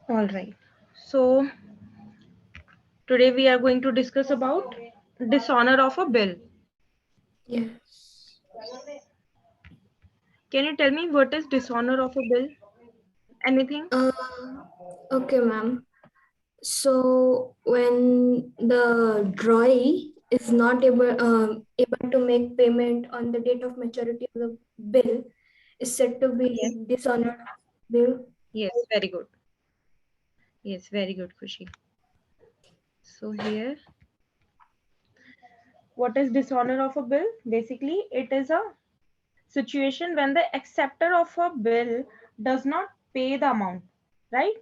All right. So today we are going to discuss about dishonor of a bill. Yes. Can you tell me what is dishonor of a bill? Anything? Uh, okay, ma'am. So when the drawee is not able to make payment on the date of maturity of the bill, is said to Yes. be dishonored bill. Yes. Very good. Yes. Very good, Khushi. So here, what is dishonor of a bill? Basically, it is a situation when the acceptor of a bill does not pay the amount, right?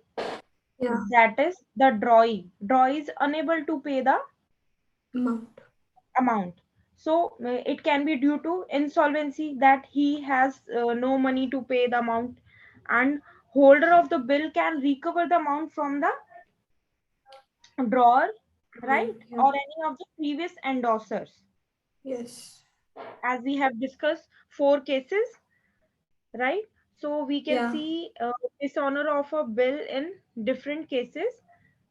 Yeah, That is the drawee. Drawee is unable to pay the amount. amount. So it can be due to insolvency, that he has no money to pay the amount, and holder of the bill can recover the amount from the drawer, right? Yeah. Or any of the previous endorsers. Yes. As we have discussed, four cases, right? So we can Yeah. see dishonor of a bill in different cases.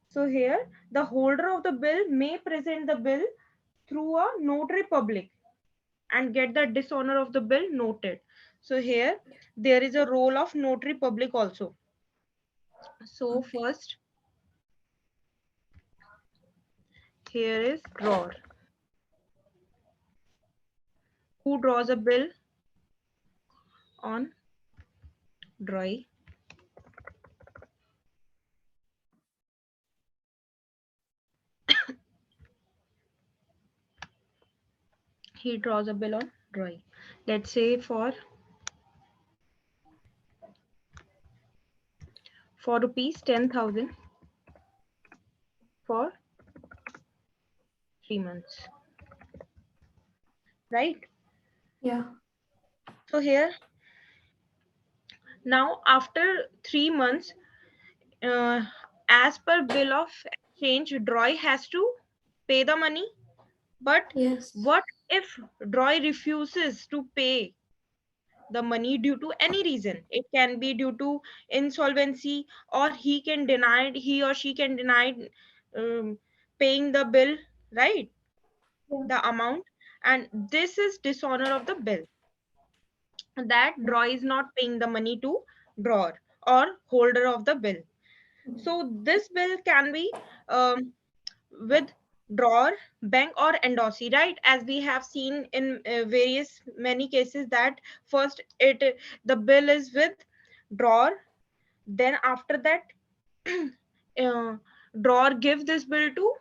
So here, the holder of the bill may present the bill through a notary public and get the dishonor of the bill noted. So here, there is a role of notary public also. So Okay. first, here is drawer. Who draws a bill on drawee? He draws a bill on drawee. Let's say for rupees 10,000 for 3 months, right? Yeah. So here, now after 3 months, uh, as per bill of exchange, drawee has to pay the money. But Yes. what if drawee refuses to pay the money due to any reason? It can be due to insolvency, or he or she can deny um, paying the bill, right? Yeah. The amount, and this is dishonor of the bill, that drawer is not paying the money to drawer or holder of the bill. So this bill can be um, with drawer, bank, or endorsee, right? As we have seen in various many cases, that first the bill is with drawer, then after that uh, drawer give this bill to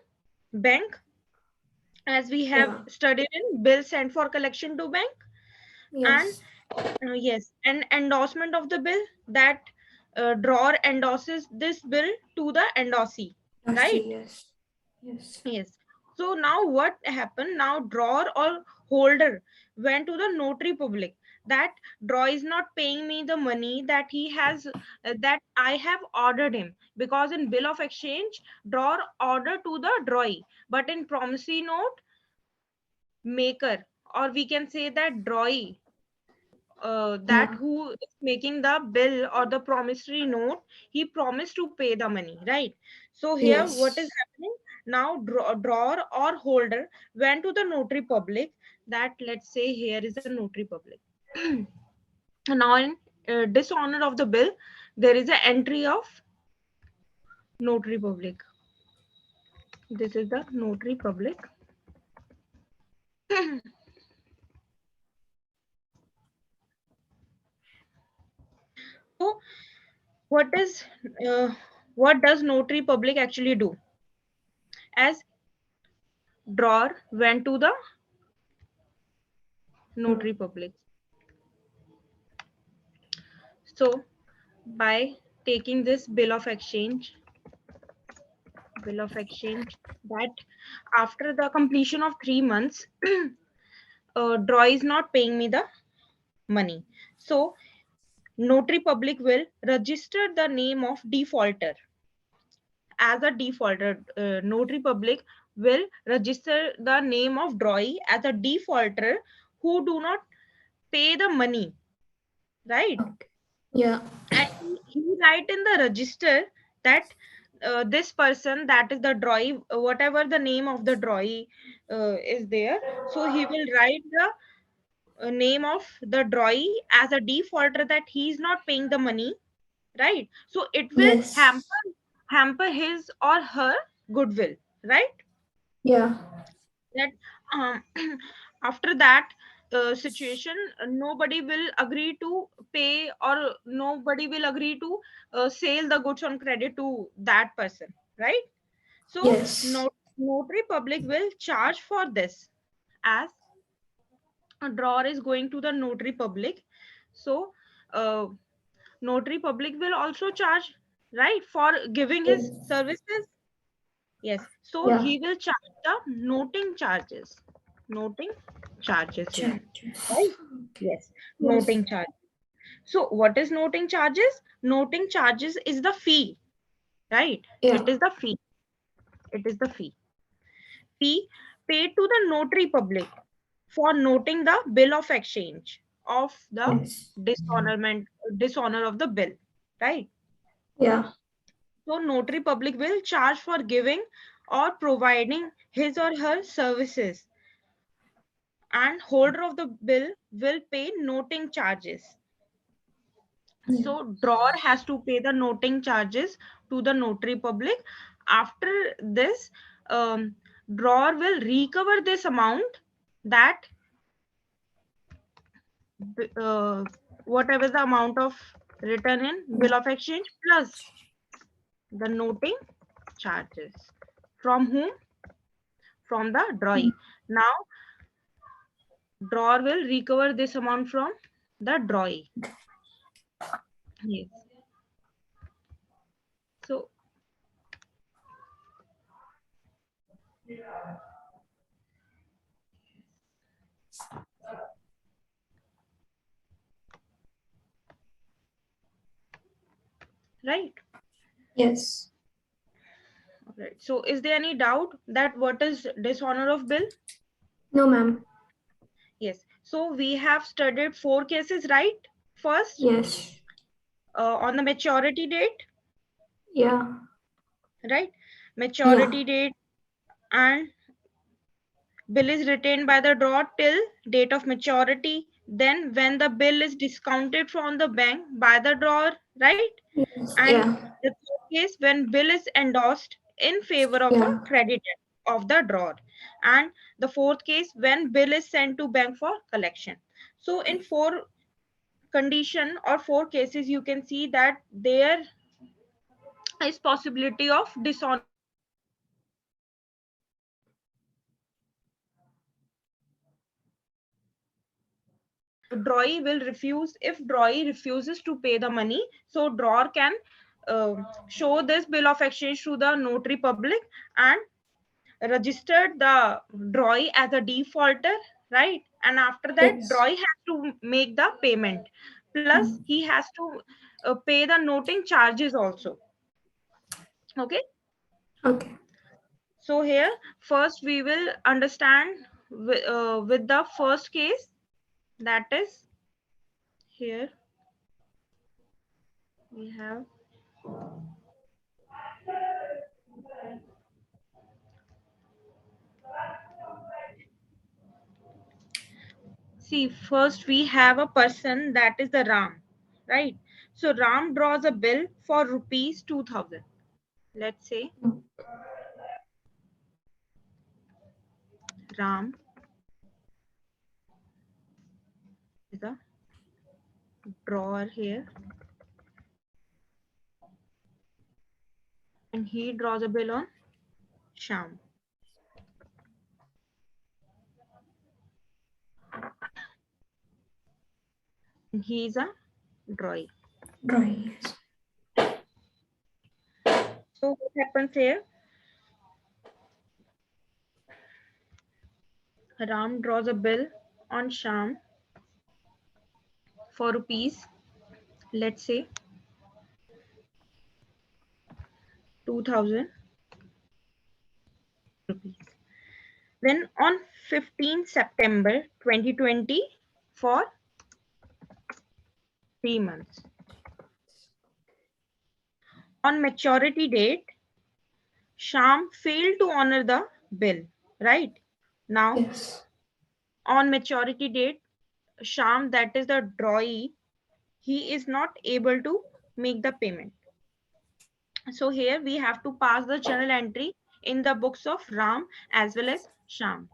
bank, as we have Yeah. studied in bill sent for collection to bank. And Yes. yes, and endorsement of the bill, that drawer endorses this bill to the endorsee, I right? see. Yes. Yes. Yes. So now what happened? Now drawer or holder went to the notary public, that drawer is not paying me the money that he has that I have ordered him, because in bill of exchange drawer order to the drawee, but in promissory note maker, or we can say that drawee, that Yeah. who is making the bill or the promissory note, he promised to pay the money, right? So here what is Yes. happening? Now drawer or holder went to the notary public, that let's say here is a notary public. Now in dishonor of the bill, there is an entry of notary public. This is the notary public. So what is uh, what does notary public actually do? As drawer went to the notary public, so by taking this bill of exchange, that after the completion of 3 months, draw is not paying me the money. So notary public will register the name of defaulter, as a defaulter. Notary public will register the name of drawee as a defaulter who do not pay the money, right? Okay. Yeah. And he write in the register that this person, that is the drawee, whatever the name of the drawee is there, so he will write the name of the drawee as a defaulter, that he is not paying the money, right? So it will Yes. hamper his or her goodwill, right? Yeah. That um, after that situation, nobody will agree to pay, or nobody will agree to sell the goods on credit to that person, right? So Yes. notary public will charge for this, as a drawer is going to the notary public. So uh, notary public will also charge, right, for giving his Yes. services. Yes, so Yeah. he will charge the noting charges. Noting charges here, Charges. right? Okay. Yes, Yes. noting charge. So what is noting charges? Noting charges is the fee, right? Yeah. It is the fee. It is the fee paid to the notary public for noting the bill of exchange of the Yes. dishonorment dishonor of the bill, right? Yeah. So notary public will charge for giving or providing his or her services, and holder of the bill will pay noting charges. Yeah. So drawer has to pay the noting charges to the notary public. After this, drawer will recover this amount, that whatever the amount of written in bill of exchange plus the noting charges. From whom? From the drawee. Now drawer will recover this amount from the drawee. Yes. So right. Yes. Right. So is there any doubt that what is dishonor of bill? No, ma'am. Yes. So we have studied four cases, right? First, Yes. on the maturity date, Yeah. right? Yeah. Maturity date, and bill is retained by the drawer till date of maturity. Then when the bill is discounted from the bank by the drawer, right? Yes. And Yeah. the third case, when bill is endorsed in favor of a Yeah. creditor of the drawer. And the fourth case, when bill is sent to bank for collection. So in four condition or four cases, you can see that there is possibility of dishonor of bill. Drawee will refuse. If drawee refuses to pay the money, so drawer can show this bill of exchange to the notary public and registered the drawee as a defaulter, right? And after that, Yes. drawee has to make the payment, plus Mm. he has to pay the noting charges also. Okay. Okay. So here first we will understand with the first case, that is here we have. See, first we have a person, that is the Ram, right? So Ram draws a bill for rupees 2000. Let's say Ram is a drawer here, and he draws a bill on Sham. And he is a drawee. Drawings. So what happens here? Ram draws a bill on Sham for rupees, let's say 2,000 rupees. Then on 15th September 2020 for 3 months. On maturity date, Sham failed to honor the bill, right? Now, Yes. on maturity date, Sham, that is the drawee, he is not able to make the payment. So here we have to pass the journal entry in the books of Ram as well as Sham.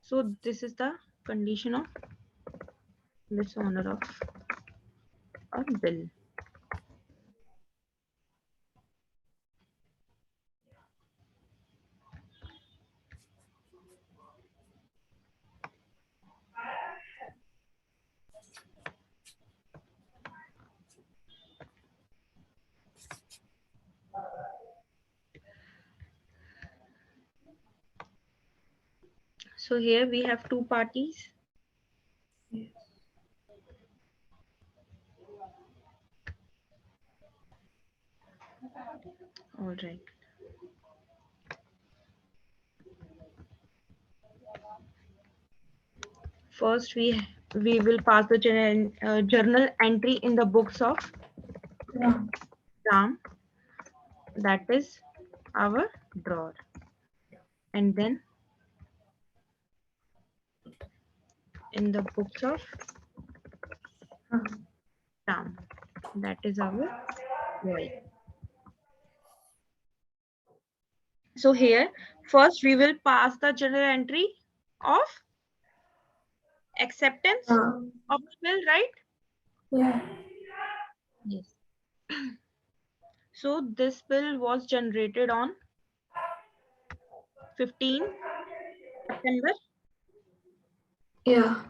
So this is the condition of dishonor of a bill. So here we have two parties. All right. First, we will pass the journal entry in the books of Ram. That is our drawer. And then in the books of Ram. That is our voice. So here, first we will pass the journal entry of acceptance of the bill, right? Yeah. Yes. So this bill was generated on 15 September Yeah.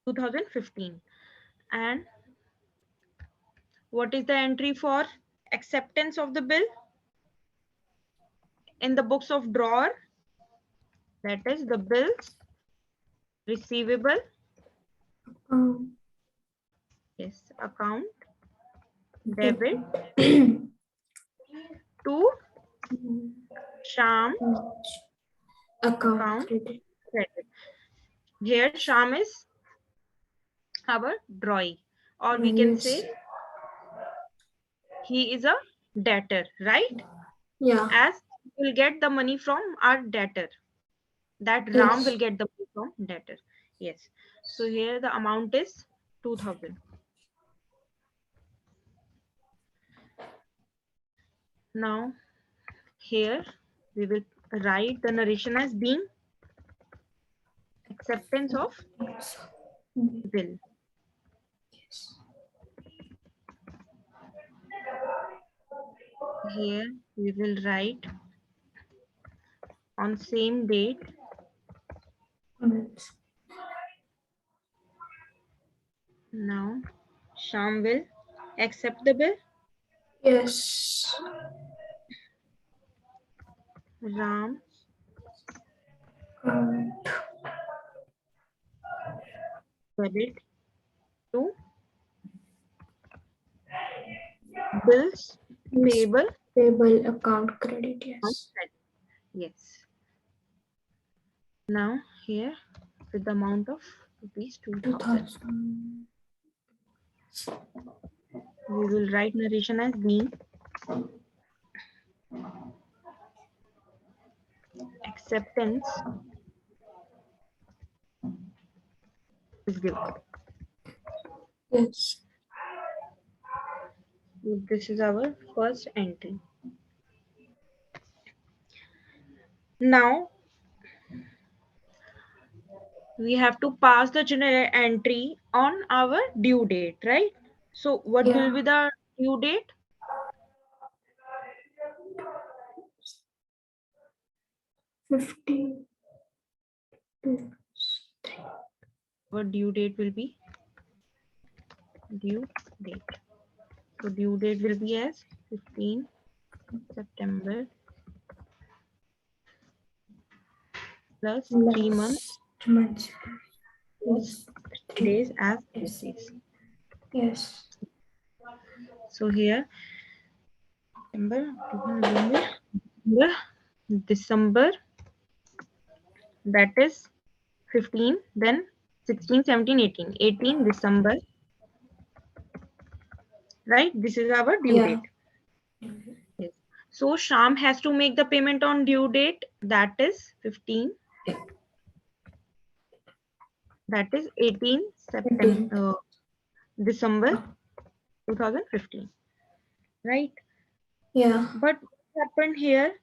2015. And what is the entry for acceptance of the bill in the books of drawer? That is the bills receivable. Yes, account debit to Sham account credit. Here Sham is our drawee, or we can say he is a debtor, right? Yeah. As we will get the money from our debtor, that Ram will Yes. get the money from debtor. Yes. So here the amount is 2,000. Now here we will write the narration as being acceptance of bill. Here we will write on same date. Now Sham will accept the bill. Yes. Ram debit to bills payable Payable account credit. on Yes. credit. Yes. Now here with the amount of rupees 2,000. 2000. We will write narration as being acceptance is given. Yes. This is our first entry. Now we have to pass the general entry on our due date, right? So what will Yeah. be the due date? 50. Our due date will be due date. So due date will be as 15 September plus 3 months Months. plus days as days. Yes. So here September, October, November, December, that is 15, then 16, 17, 18. 18 December, right? This is our due Yeah. date. Yes. So Sham has to make the payment on due date, that is 15. That is 18 September, December 2015, right? Yeah. But what happened here?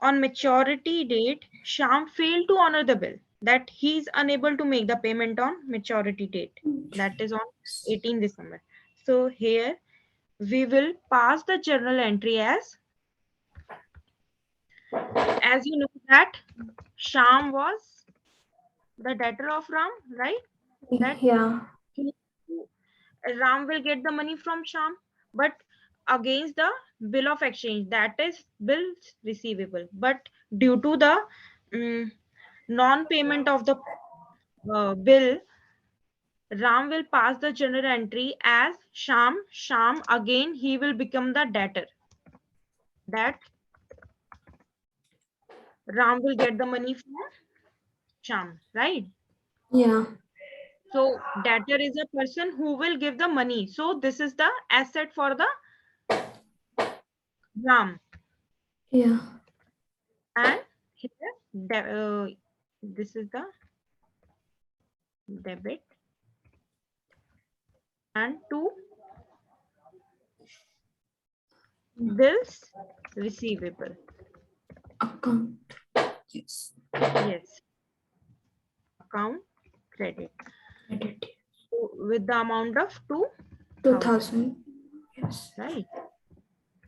On maturity date, Sham failed to honor the bill, that he is unable to make the payment on maturity date, that is on 18 December. So here we will pass the journal entry as you know that Sham was the debtor of Ram, right? That Yeah. he, Ram will get the money from Sham, but against the bill of exchange, that is bills receivable. But due to the non-payment of the bill, Ram will pass the journal entry as Sham. Sham again he will become the debtor. That Ram will get the money from Sham, right? Yeah. So debtor is a person who will give the money. So this is the asset for the Ram. Yeah. And here this is the debit and two bills receivable. Account. Yes. Yes, account credit. Credit. So with the amount of 2,000, 2000. Yes. right?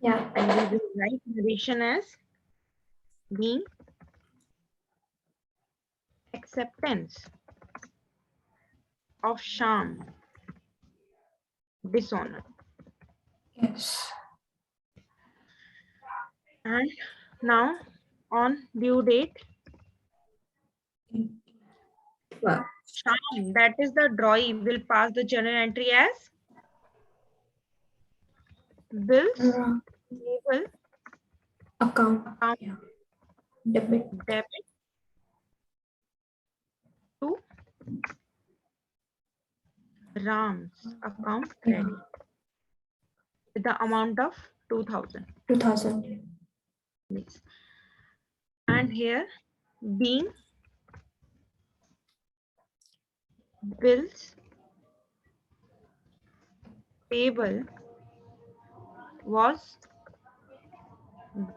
Yeah. And we will write narration as being acceptance of Sham dishonor. Yes. And now on due date, Wow. Sham, that is the drawee, will pass the journal entry as bills payable Account. account Yeah. Debit. debit to Ram's account Yeah. credit with the amount of 2,000. 2000. Yes. And here being bills payable was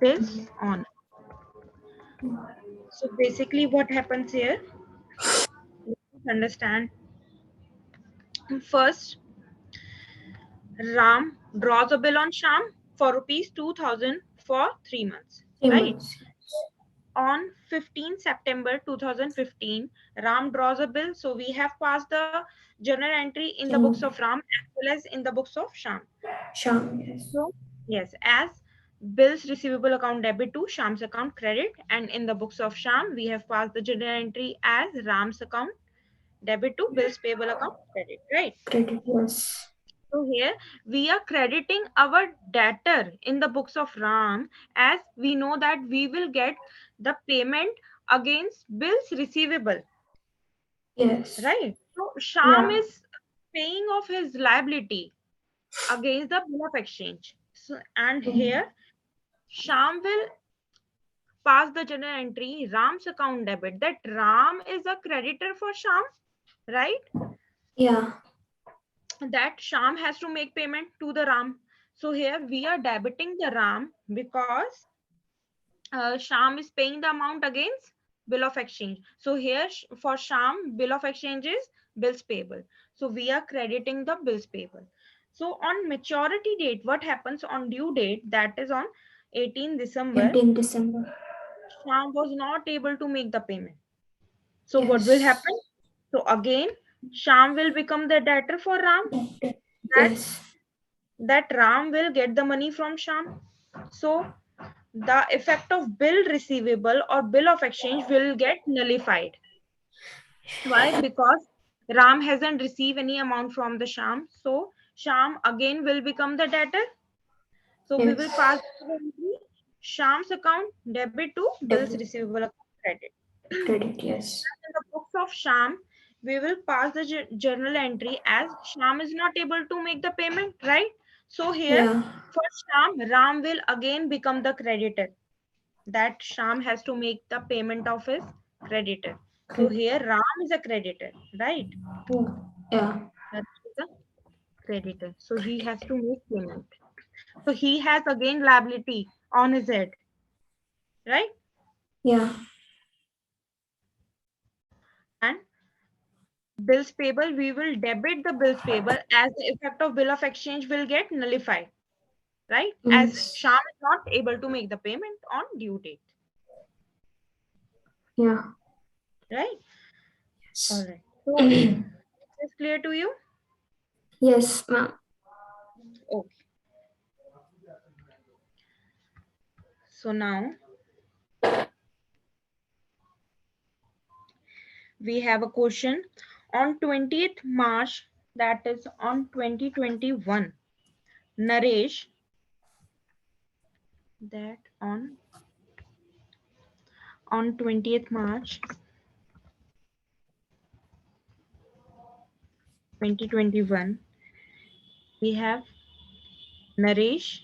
dishonor. So basically what happens here, let's understand. First, Ram draws a bill on Sham for rupees 2,000 for 3 months, 3 months. right? On 15 September 2015, Ram draws a bill. So we have passed the journal entry in the books of Ram as well as in the books of Sham. Sham. Yes. So yes, as bills receivable account debit to Sham's account credit, and in the books of Sham, we have passed the journal entry as Ram's account debit to bills payable account credit, right? Credit. Yes. So here we are crediting our debtor in the books of Ram, as we know that we will get the payment against bills receivable, Yes. right? So Sham Yeah. is paying off his liability against the bill of exchange. So, and here Sham will pass the journal entry Ram's account debit, that Ram is a creditor for Sham, right? Yeah. That Sham has to make payment to the Ram. So here we are debiting the Ram because Sham is paying the amount against bill of exchange. So here for Sham, bill of exchange is bills payable. So we are crediting the bills payable. So on maturity date, what happens on due date, that is on 18 December, 18 December. Sham was not able to make the payment. So what will Yes. happen? So again, Sham will become the debtor for Ram. That Yes. Ram will get the money from Sham. So the effect of bill receivable or bill of exchange will get nullified. Why? Because Ram hasn't received any amount from the Sham. So Sham again will become the debtor. So we will Yes. pass the entry Sham's account debit to bills Debit. receivable account credit. Credit. Yes. In the books of Sham, we will pass the journal entry as Sham is not able to make the payment, right? So here Yeah. for Sham, Ram will again become the creditor. That Sham has to make the payment of his creditor. So Credit. here Ram is a creditor, right? Yeah. Yeah. Ram is a creditor. So he has to make payment. So he has again liability on his head, right? Yeah. And bills payable, we will debit the bills payable as the effect of bill of exchange will get nullified, right? As Yes. Sham is not able to make the payment on due date, Yeah. right? All Yes. right. So is this clear to you? Yes, ma'am. Okay. So now we have a question on 20th March, that is on 2021. Naresh, that on 20th March 2021, we have Naresh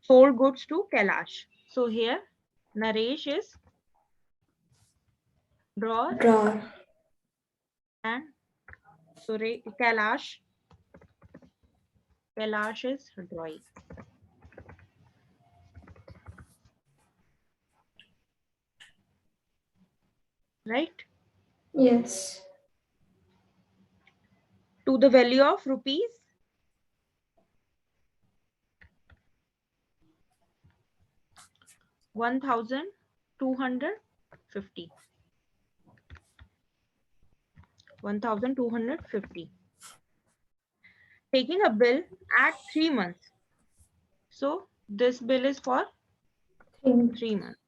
sold goods to Kailash. So here Naresh is drawer Drawer. and Kailash is drawing, right? Yes. To the value of rupees 1,250. 1,250. Taking a bill at 3 months. So this bill is for Thing. 3 months.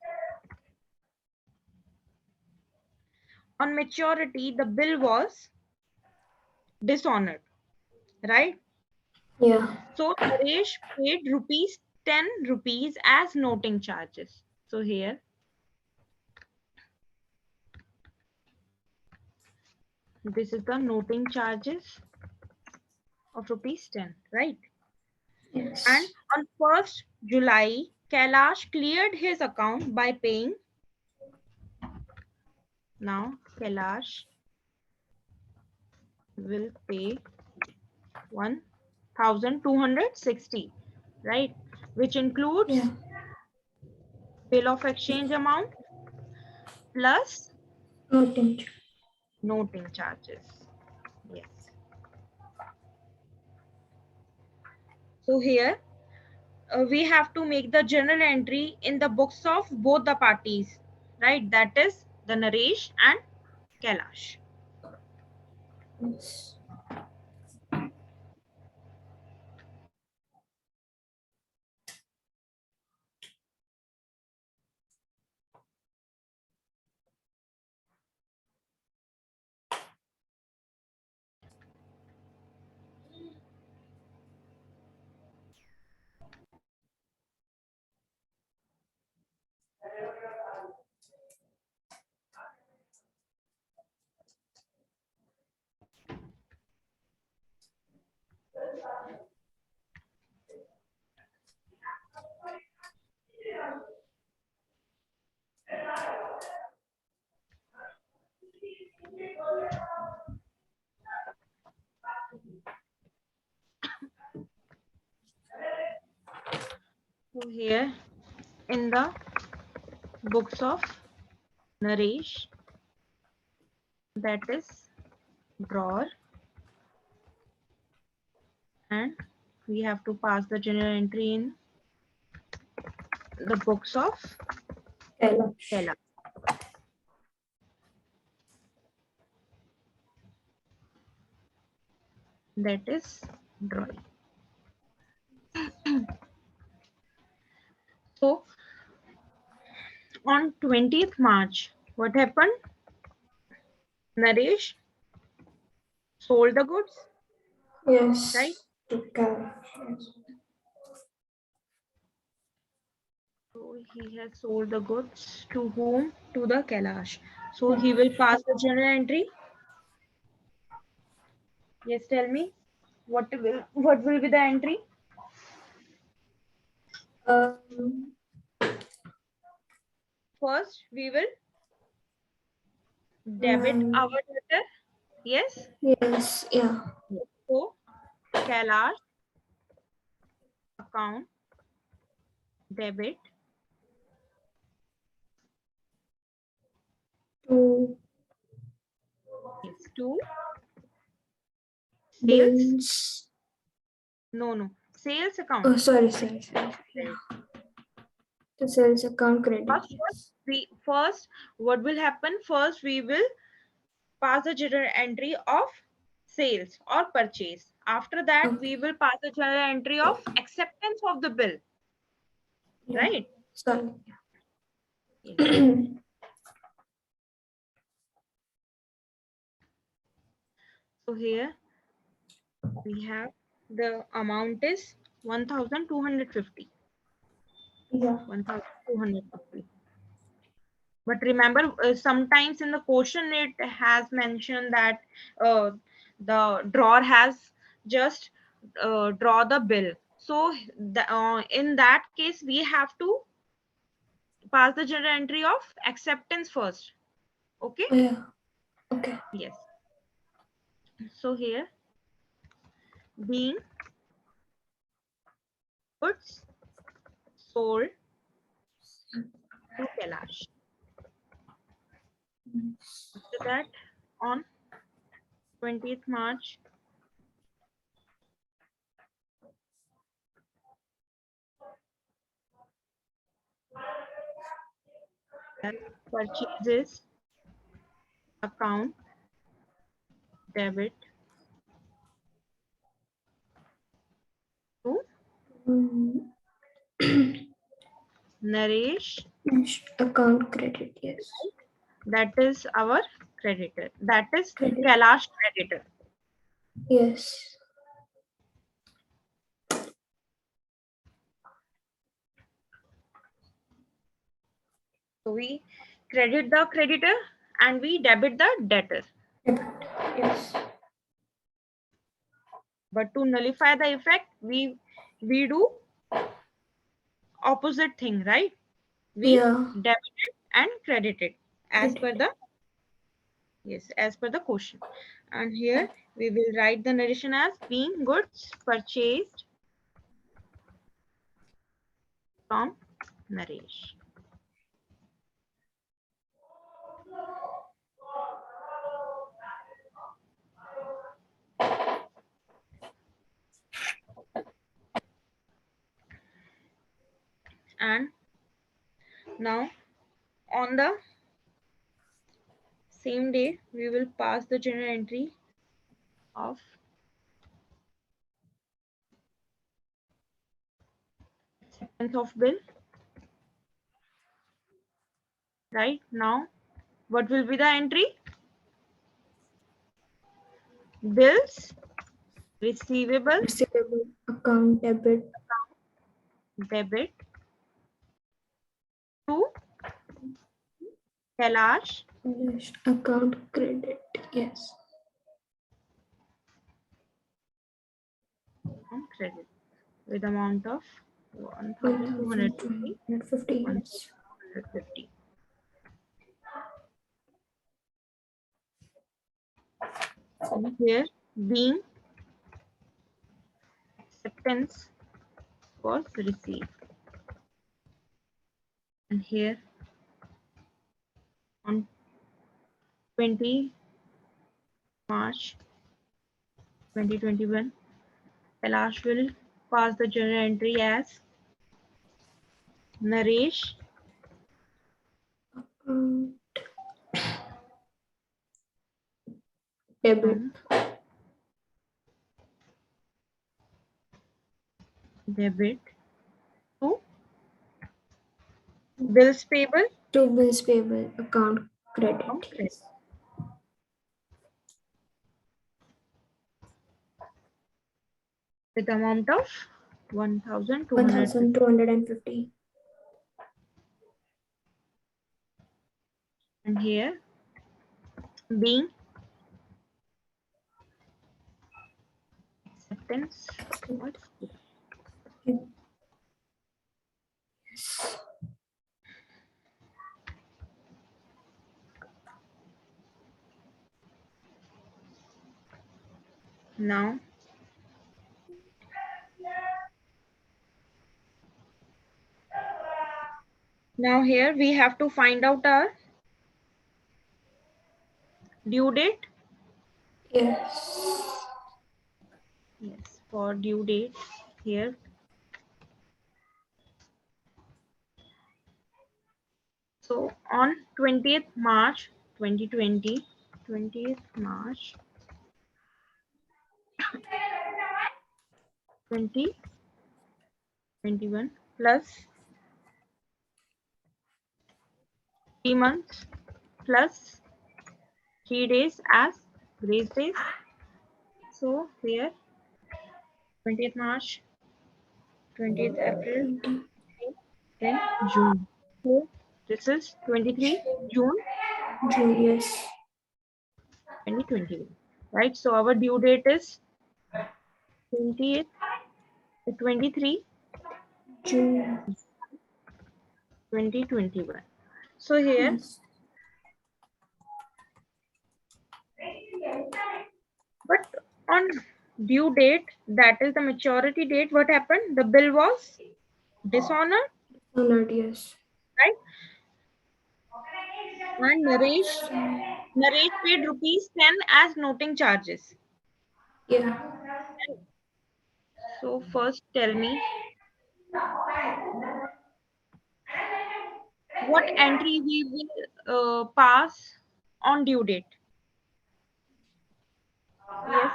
On maturity, the bill was dishonored, right? Yeah. So Naresh paid rupees 10 rupees as noting charges. So here this is the noting charges of rupees 10, right? And Yes. on 1st July, Kailash cleared his account by paying. Now Kailash will pay 1,260, right? Which Yeah. includes bill of exchange amount plus Noting. noting charges. Yes. So here we have to make the journal entry in the books of both the parties, right? That is the Naresh and Kailash. Yes. So here in the books of Naresh, that is drawer, and we have to pass the journal entry in the books of Kailash. Kailash, that is drawing. So on 20th March, what happened? Naresh sold the goods, Yes. right? To Kailash. Yes. So he has sold the goods to whom? To the Kailash. So he will pass the journal entry. Yes, tell me. What will be the entry? Um, First, we will debit um, our debtor. Yes. yes. Yeah. So Kailash account debit To is to sales. bills. No. Sales account. Oh, sorry. Right. Yeah. To sales account credit. First, Yes. what will happen? First, we will pass the journal entry of sales or purchase. After that, Okay. we will pass the journal entry of acceptance of the bill. Yeah. Right? Sorry. Yes. So here we have the amount is 1250. Yeah. 1250. But remember, sometimes in the question it has mentioned that the drawer has just draw the bill. So in that case, we have to pass the journal entry of acceptance first. Okay? Yeah. Okay. Yes. So here, being goods sold to Kailash. After that, on 20th March, that purchases account debit to Mm, Naresh. account credit. Yes. That is our creditor. That is Credit. Kailash creditor. Yes. So we credit the creditor and we debit the debtor. Debit. Yes. But to nullify the effect, we do opposite thing, right? We Yeah. debit it and credit it as per Credit. the as per the question. And here we will write the narration as being goods purchased from Naresh. And now on the same day, we will pass the journal entry of acceptance of bill. Right now, what will be the entry? Bills receivable Receivable account debit. debit to Kailash Account credit. Yes. on credit with amount of 1250. 1,250. Yes. 1250. And here being acceptance was received. And here on 20 March 2021, Kailash will pass the journal entry as Naresh Um, debit. from debit to bills payable To bills payable account credit. from credit. Yes. with amount of 1250. 1,250. And here being acceptance. What? Now here we have to find out our due date. Yes. Yes, for due date here. So on 20th March 2020, 20th March 2021 plus 3 months plus 3 days as grace days. So here 20th March, 20th April, then June. So this is 23 June June, yes. 2021, right? So our due date is 20th, 23 June. 2021. So here, Yes. but on due date, that is the maturity date, what happened? The bill was dishonored, Honored, yes. right? And Naresh paid rupees 10 as noting charges. Yeah. So first tell me what entry we will pass on due date. Yes,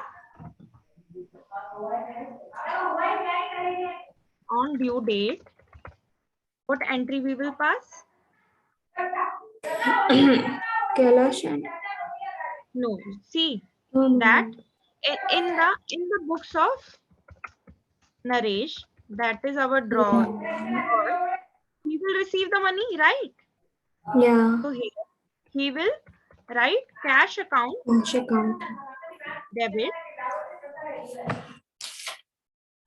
on due date, what entry we will pass? Kailash and No, see no, no, that no. in the books of Naresh, that is our drawer. Yeah. He will receive the money, right? Yeah. So here he will write cash account Cash account. debit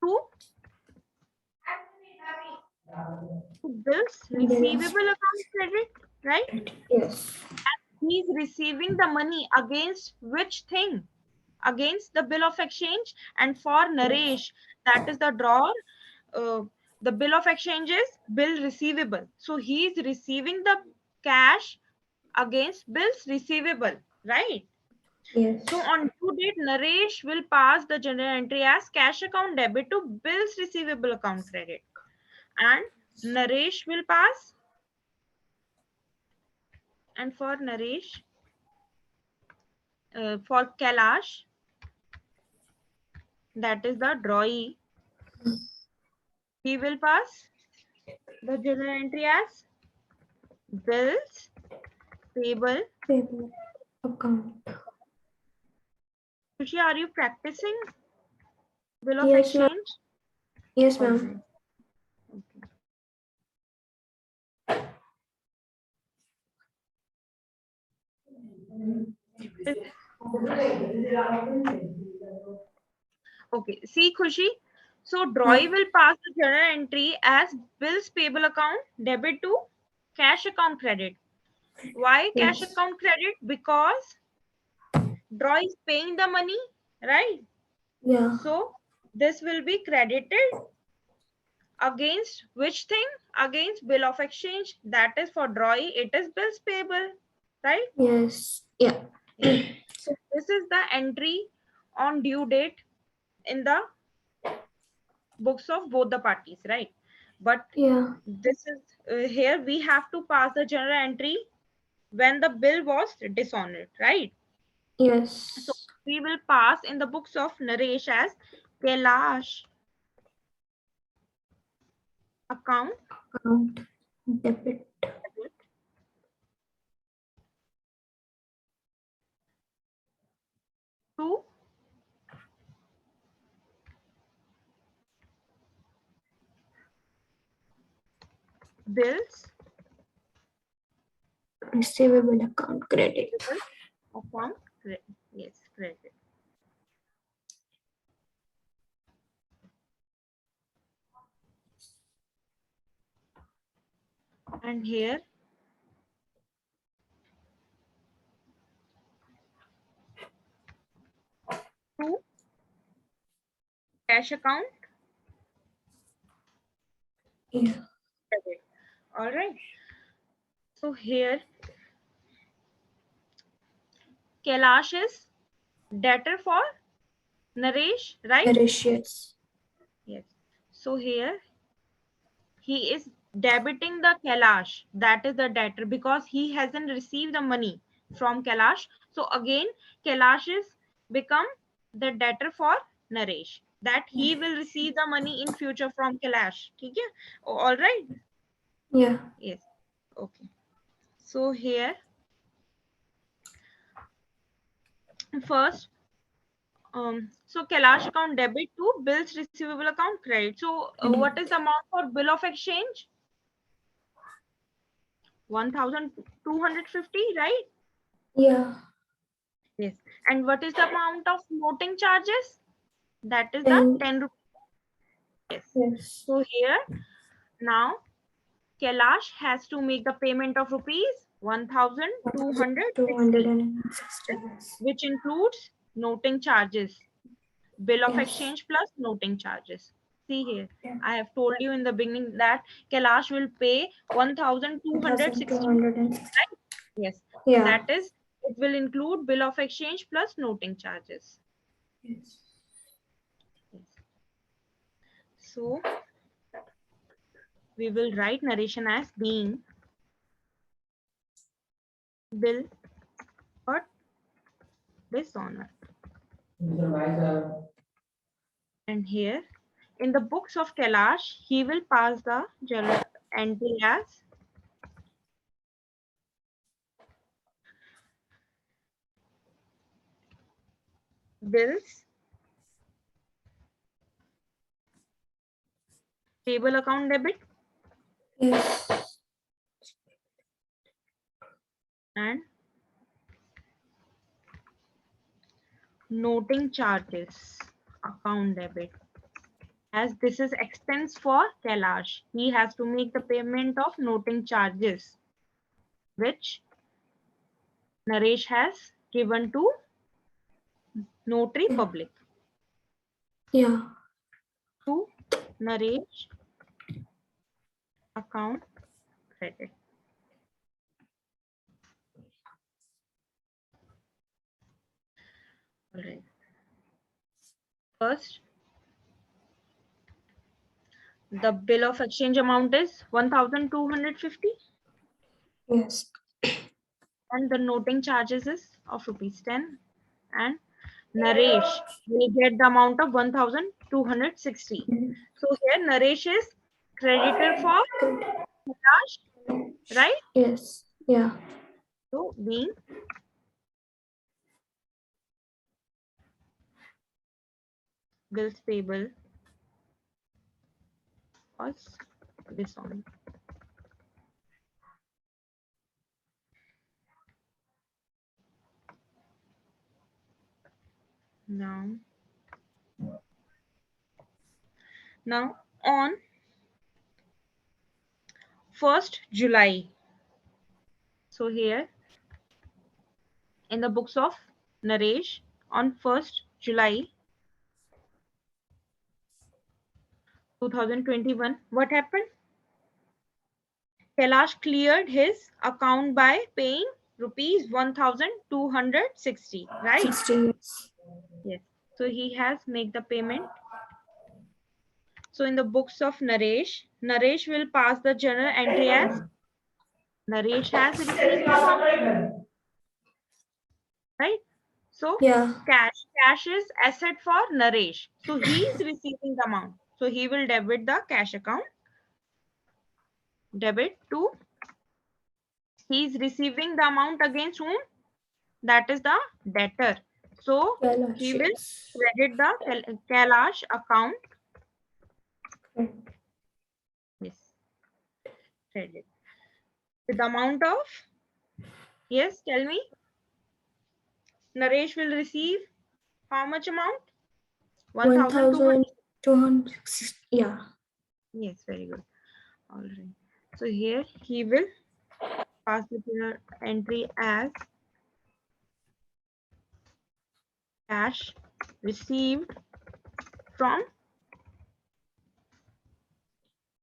to bills Bills. receivable account credit, right? Yes. He is receiving the money against which thing? Against the bill of exchange. And for Naresh, that is the drawer. Uh, the bill of exchange is bill receivable. So he is receiving the cash against bills receivable, right? Yes. So on due date, Naresh will pass the general entry as cash account debit to bills receivable account credit. And Naresh will pass, and for Naresh, for Kailash, that is the drawee, he will pass the journal entry as bills payable. Payable account. Khushi, are you practicing bill of Yes, ma'am. exchange? Yes, All ma'am. right. Okay. Okay. See, Khushi. So Yeah. drawee will pass the journal entry as bills payable account debit to cash account credit. Why cash Yes. account credit? Because draw is paying the money, right? Yeah. So this will be credited against which thing? Against bill of exchange. That is for drawee, it is bills payable, right? Yes. Yeah. Yes. So this is the entry on due date in the books of both the parties, right? But Yeah. this is here we have to pass the general entry when the bill was dishonored, right? So Yes. we will pass in the books of Naresh as Kailash account Account debit. debit to bills Receivable account credit. account credit. Yes, credit. And here to cash account Yeah. credit. All right. So here Kailash is debtor for Naresh, right? Mauritius. Yes. So here he is debiting the Kailash, that is the debtor, because he hasn't received the money from Kailash. So again, Kailash is become the debtor for Naresh, that he will receive the money in future from Kailash. Okay? All right. Yeah. Yes. Okay. So here first, so Kailash account debit to bills receivable account credit. So what is the amount for bill of exchange? 1,250, right? Yeah. Yes. And what is the amount of noting charges? That is the And 10 rupees. Yes. yes. So here now Kailash has to make the payment of rupees 1,260, 1,260. which includes noting charges, bill of Yes. exchange plus noting charges. See here, Yeah. I have told you in the beginning that Kailash will pay 1,260, 1,260. right? Yes, Yeah. that is, it will include bill of exchange plus noting charges. Yes. Yes. So we will write narration as being bill for dishonor. And here in the books of Kailash, he will pass the journal entry as bills, table account debit, Yes. and noting charges account debit. As this is expense for Kailash, he has to make the payment of noting charges, which Naresh has given to notary Yeah. public. Yeah. To Naresh account credit. All right. First, the bill of exchange amount is 1,250 Yes. and the noting charges is of rupees 10, and Naresh will get the amount of 1,260. So here Naresh is creditor for Kailash, right? Yes. Yeah. So being bills payable was dishonor. Now, on 1st July. So here in the books of Naresh on 1st July 2021, what happened? Kailash cleared his account by paying rupees 1,260, right? 60. Yes. So he has made the payment. So in the books of Naresh, Naresh will pass the journal entry as Naresh has received the amount, right? So Yeah. cash is asset for Naresh. So he is receiving the amount. So he will debit the cash account, debit to, he is receiving the amount against whom? That is the debtor. So he Kailash. will Yes. credit the Kailash account. Yes. credit. With the amount of, yes, tell me. Naresh will receive how much amount? 1,200. 1,260. Yeah. Yes, very good. All right. So here he will pass the journal entry as cash received from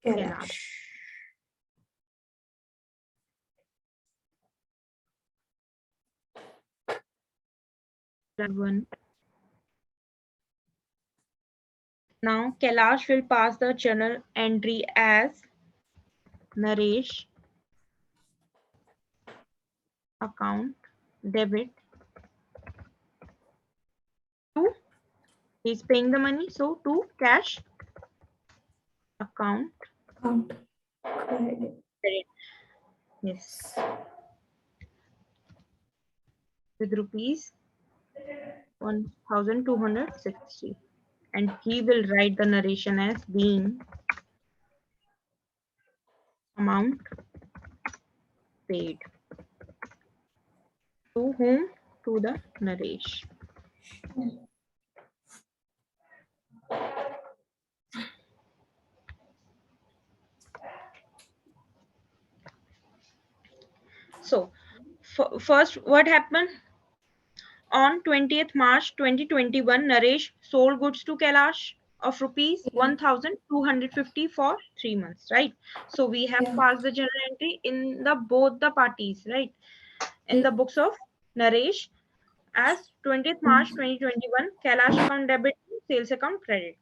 Kailash. Kailash. One. Now Kailash will pass the journal entry as Naresh account debit to, he's paying the money, so to cash account Count. Credit. credit. Yes, with rupees 1,260. And he will write the narration as being amount paid. To whom? To the Naresh. So, first, what happened? On 20th March 2021, Naresh sold goods to Kailash of rupees 1,250 for 3 months, right? So we have Yeah. passed the journal entry in the both the parties, right? In the books of Naresh as 20th March 2021, Kailash account debit to sales account credit.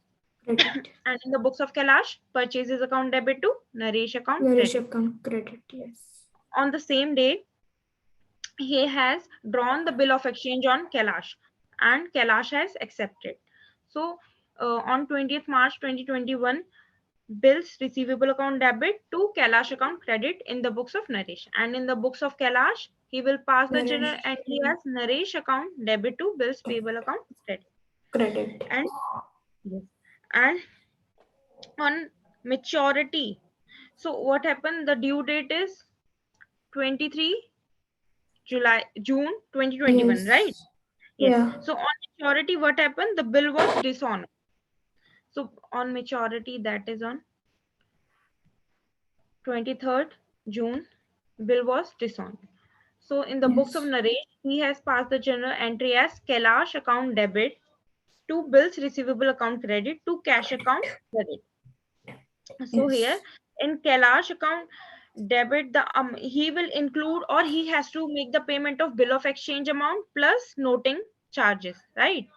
Credit. And in the books of Kailash, purchases account debit to Naresh account Naresh credit. account credit. Yes. On the same day, he has drawn the bill of exchange on Kailash and Kailash has accepted. So on 20th March 2021, bills receivable account debit to Kailash account credit in the books of Naresh. And in the books of Kailash, he will pass the journal Naresh entry as Naresh account debit to bills payable account credit. credit. And yes, and on maturity. So what happened? The due date is 23 June 2021, right? Yes. Yes. Yeah. So on maturity, what happened? The bill was dishonored. So on maturity, that is on 23rd June, bill was dishonored. So in the books of Yes. Naresh, he has passed the journal entry as Kailash account debit to bills receivable account credit to cash account credit. So here Yes. in Kailash account debit, the he will include or he has to make the payment of bill of exchange amount plus noting charges, right?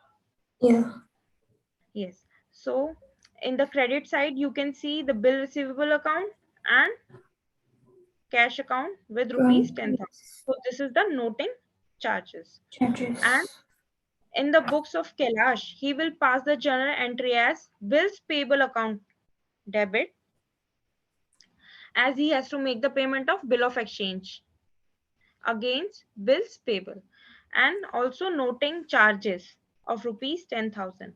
Yeah. Yes. So in the credit side, you can see the bill receivable account and cash account with rupees Count. 10,000. Yes. So this is the noting charges. And Charges. in the books of Kailash, he will pass the journal entry as bills payable account debit as he has to make the payment of bill of exchange against bills payable and also noting charges of rupees 10,000.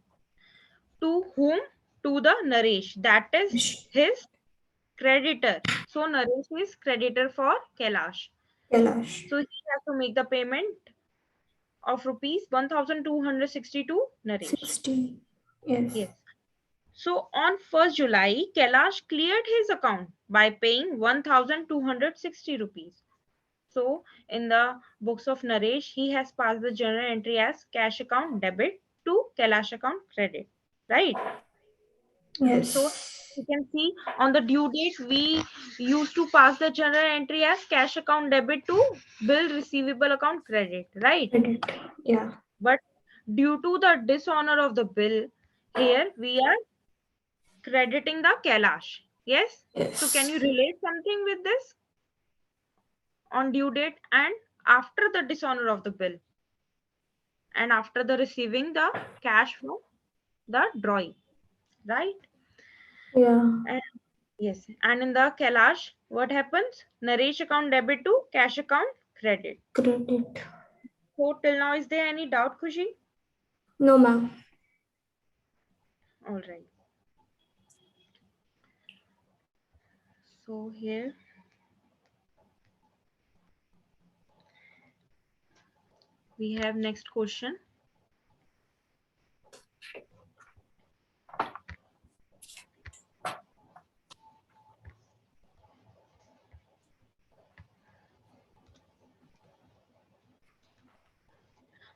To whom? To the Naresh. That is his creditor. So Naresh is creditor for Kailash. Kailash. So he has to make the payment of rupees 1,260 to Naresh. 60. Yes. Yes. So on 1st July, Kailash cleared his account by paying 1,260 rupees. So in the books of Naresh, he has passed the journal entry as cash account debit to Kailash account credit. Right? So Yes. you can see on the due date, we used to pass the journal entry as cash account debit to bill receivable account credit, right? Credit. Yeah. But due to the dishonor of the bill, here we are crediting the Kailash. Yes? So can Yes. you relate something with this on due date and after the dishonor of the bill and after the receiving the cash from the drawee, right? Yeah. And yes, and in the Kailash, what happens? Naresh account debit to cash account credit. Credit. So till now, is there any doubt, Khushi? No, ma'am. All right. So here. We have next question.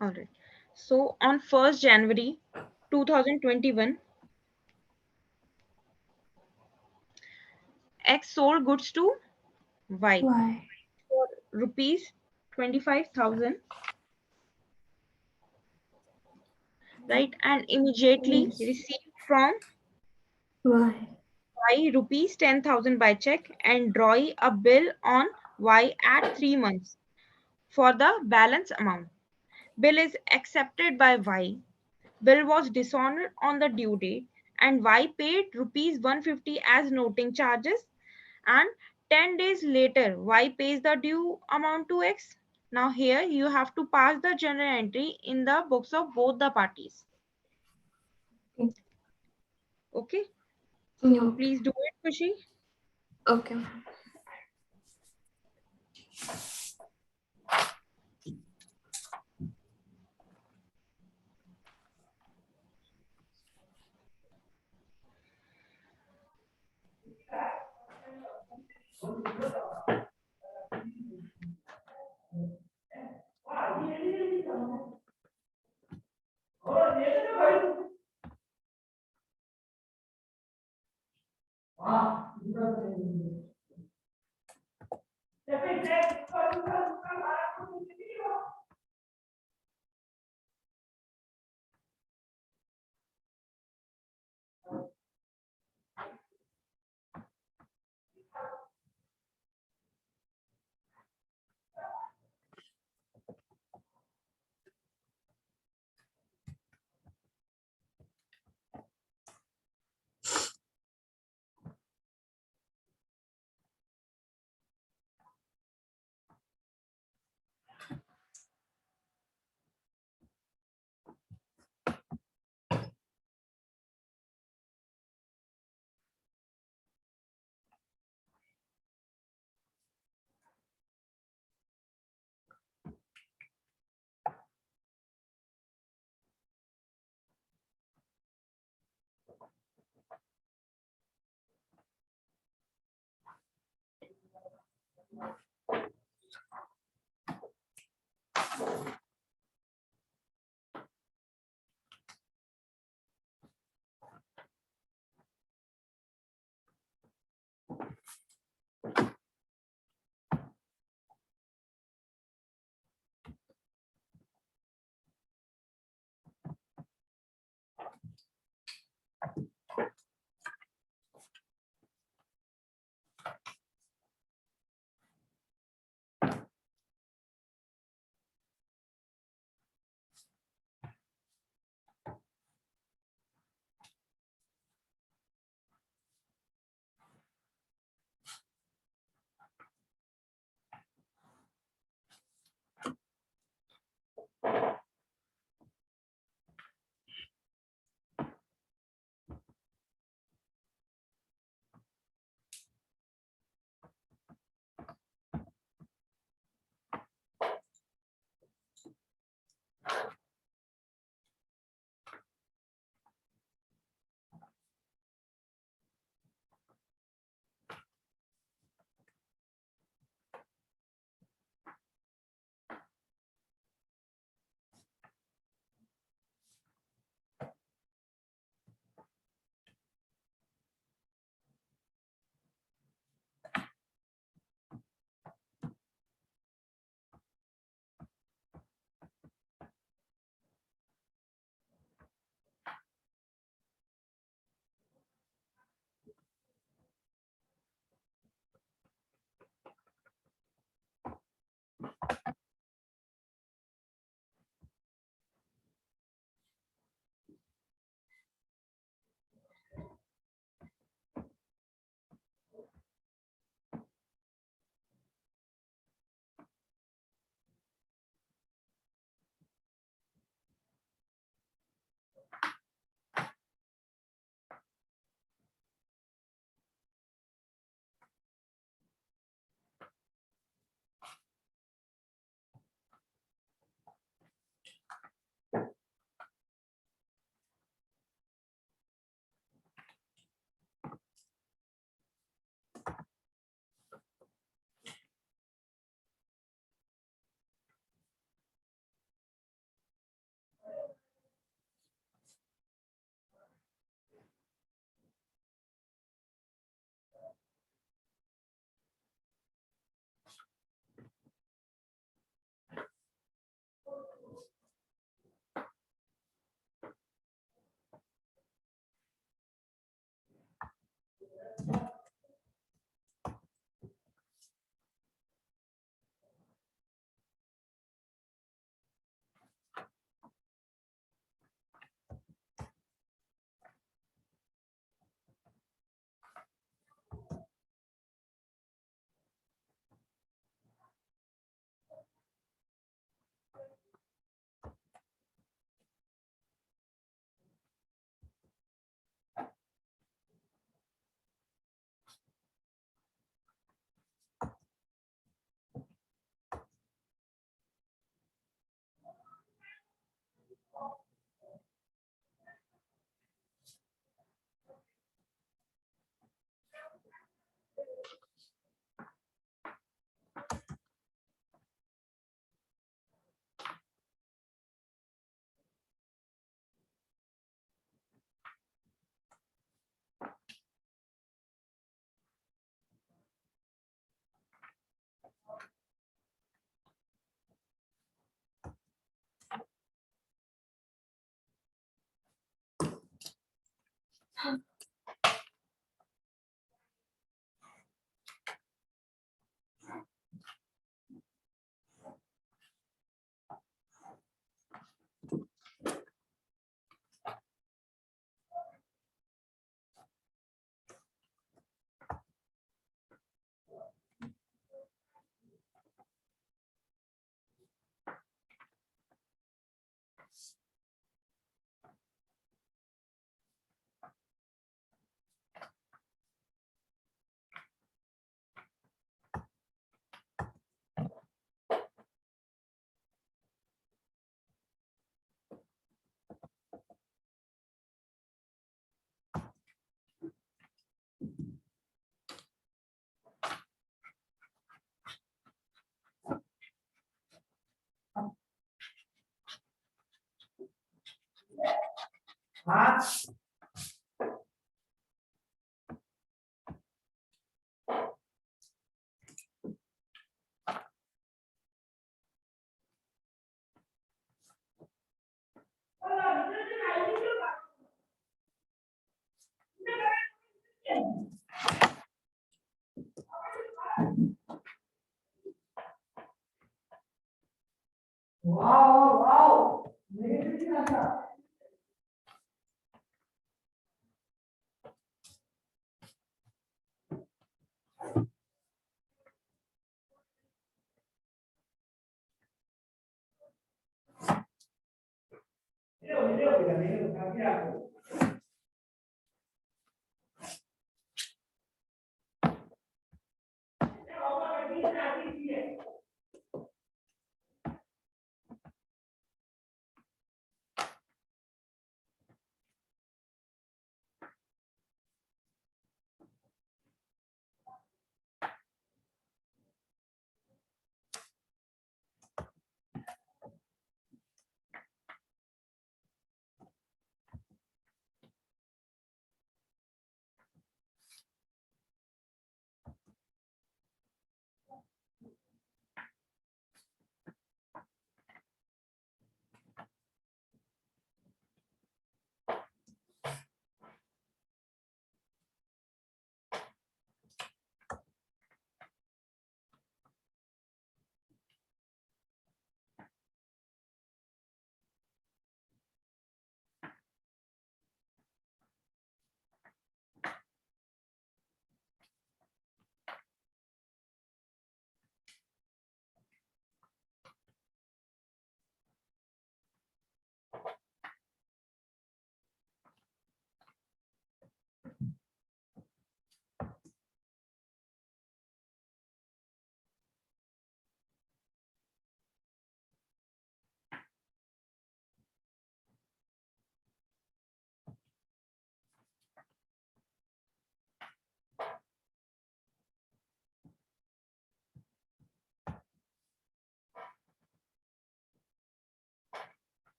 All right. So on 1st January 2021, X sold goods to Y Y. for rupees 25,000, right? And immediately Yes. received from Y. Y rupees 10,000 by check and draw a bill on Y at 3 months for the balance amount. Bill is accepted by Y. Bill was dishonored on the due date and Y paid rupees 150 as noting charges, and 10 days later Y pays the due amount to X. Now here you have to pass the journal entry in the books of both the parties. Okay. Okay, Yeah, so okay. please do it, Khushi. Okay, ma'am.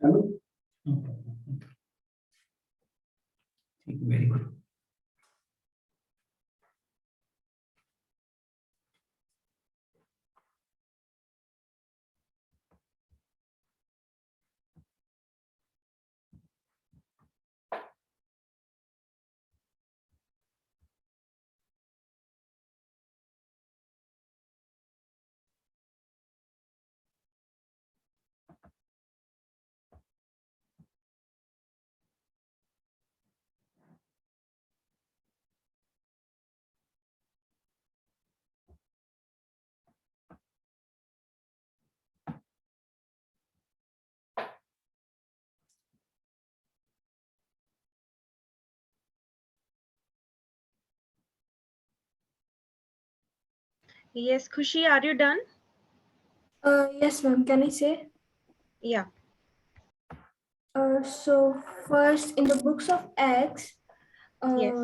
Very good. Yes, Khushi, are you done? Yes, ma'am. Can I say? Yeah. So first in the books of X, Yes.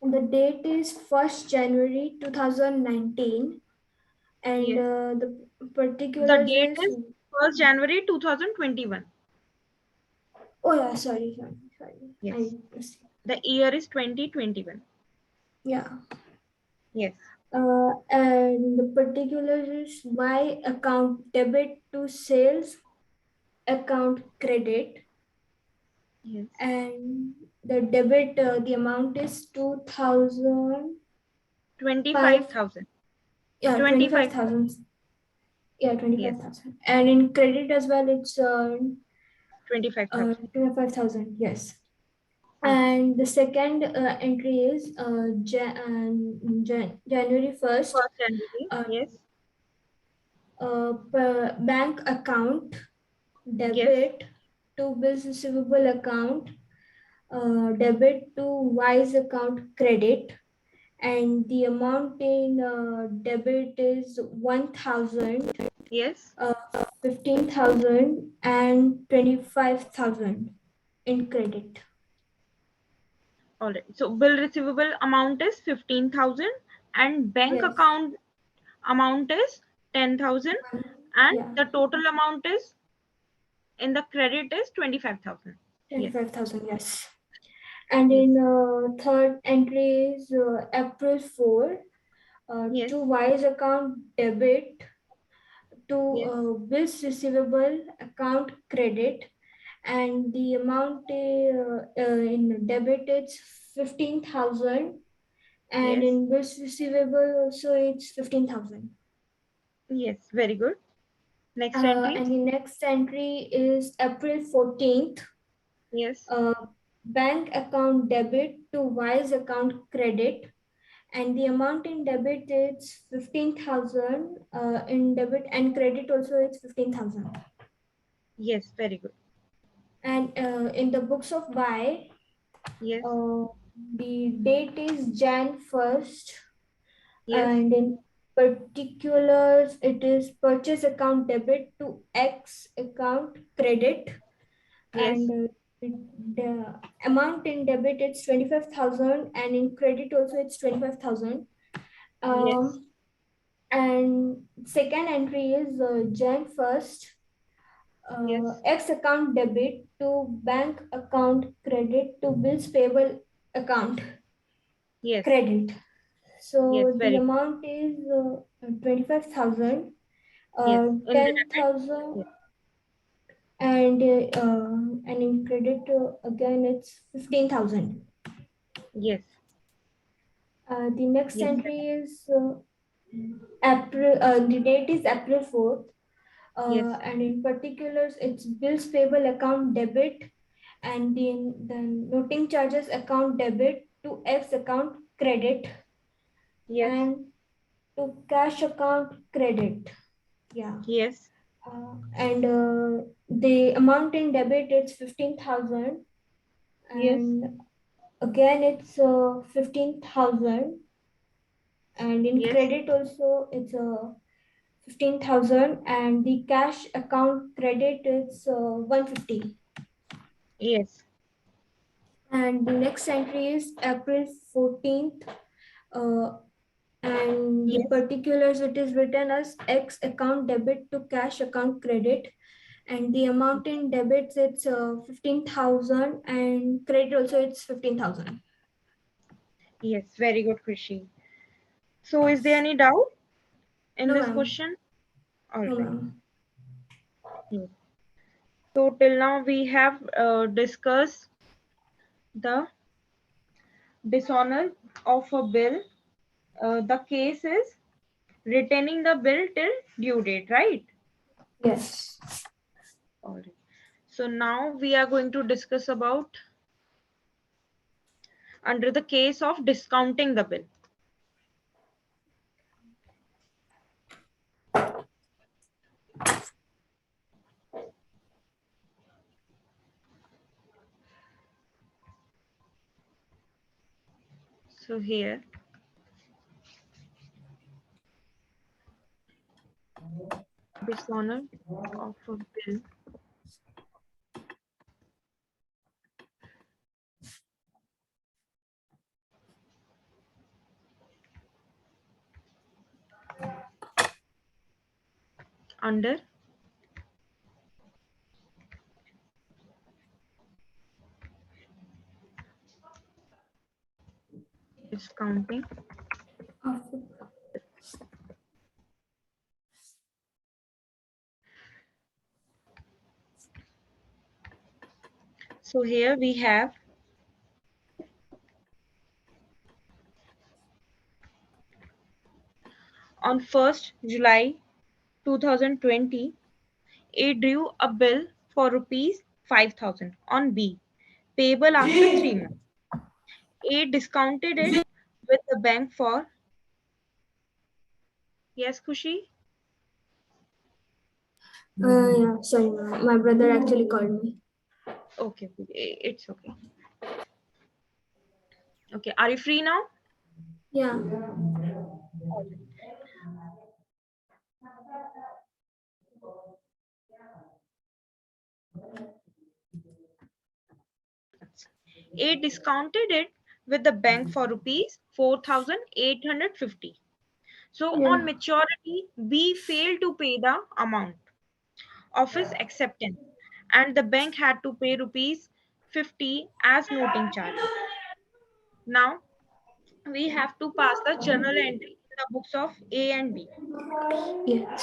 the date is 1st January 2019, and Yes. the The particulars date is, is 1st January 2021. oh yeah, sorry. Yes. The year is 2021. Yeah. Yes. And the particulars is my account debit to sales account credit, Yes. and the debit, the amount is 2005. 25,000. Yeah, 25,000. 25,000. Yeah, Yes. 25,000. And in credit as well, it's 25,000. 25,000. Yes. Yes. And the second entry is January 1st, 1st January. uh, Yes. bank account Yes. debit to bills receivable account, debit to wise account credit, and the amount in debit is 1,000, Yes. 15,000, and 25,000 in credit. All right. So bill receivable amount is 15,000 and bank Yes. account amount is 10,000 and Yeah, the total amount is in the credit is 25,000. Yes. 25,000. Yes. And Yes. in third entry is April 4, Yes. to wise account debit to Yes. bills receivable account credit, and the amount in debit is 15,000, and Yes. in bills receivable also it's 15,000. Yes. Very good. Next entry. And the next entry is April 14th, Yes. uh, bank account debit to wise account credit, and the amount in debit is 15,000, in debit, and credit also it's 15,000. Yes. Very good. And in the books of buy, Yes. uh, the date is Jan 1st, Yes. and in particulars it is purchase account debit to X account credit, Yes. and the amount in debit it's 25,000, and in credit also it's 25,000. Yes. And second entry is Jan 1st, Yes. X account debit to bank account credit to bills payable account Yes. credit. Yes. So the Very good. amount is 25,000, Yes. In the debit. 10,000, Yes. and in credit again it's 15,000. Yes. The next Yes. entry is April. The date is April 4th, Yes. and in particulars, it's bills payable account debit, and the noting charges account debit to X account credit, Yes. and to cash account credit. Yeah. Yes. And the amount in debit it's 15,000, Yes. and again it's 15,000, and in Yes. credit also it's 15,000, and the cash account credit is 150. Yes. And the next entry is April 14th, uh, and the Yes. particulars it is written as X account debit to cash account credit, and the amount in debits it's 15,000 and credit also it's 15,000. Yes, very good, Khushi. So is there any doubt in No, this ma'am. question? All No, right. ma'am. Yes. So till now we have discussed the dishonor of a bill. The case is retaining the bill till due date, right? Yes. All right. So now we are going to discuss about under the case of discounting the bill. So here dishonor of a bill under discounting. So here we have on 1st July 2020, A drew a bill for rupees 5,000 on B, payable after 3 months. A discounted it with the bank for, yes, Khushi? Yeah, sorry, ma'am. My brother actually called me. Okay, it's okay. Okay, are you free now? Yeah. A discounted it with the bank for rupees 4,850. So Yeah. on maturity, B failed to pay the amount of his acceptance and the bank had to pay rupees 50 as noting charges. Now we have to pass the journal entry in the books of A and B. Yes.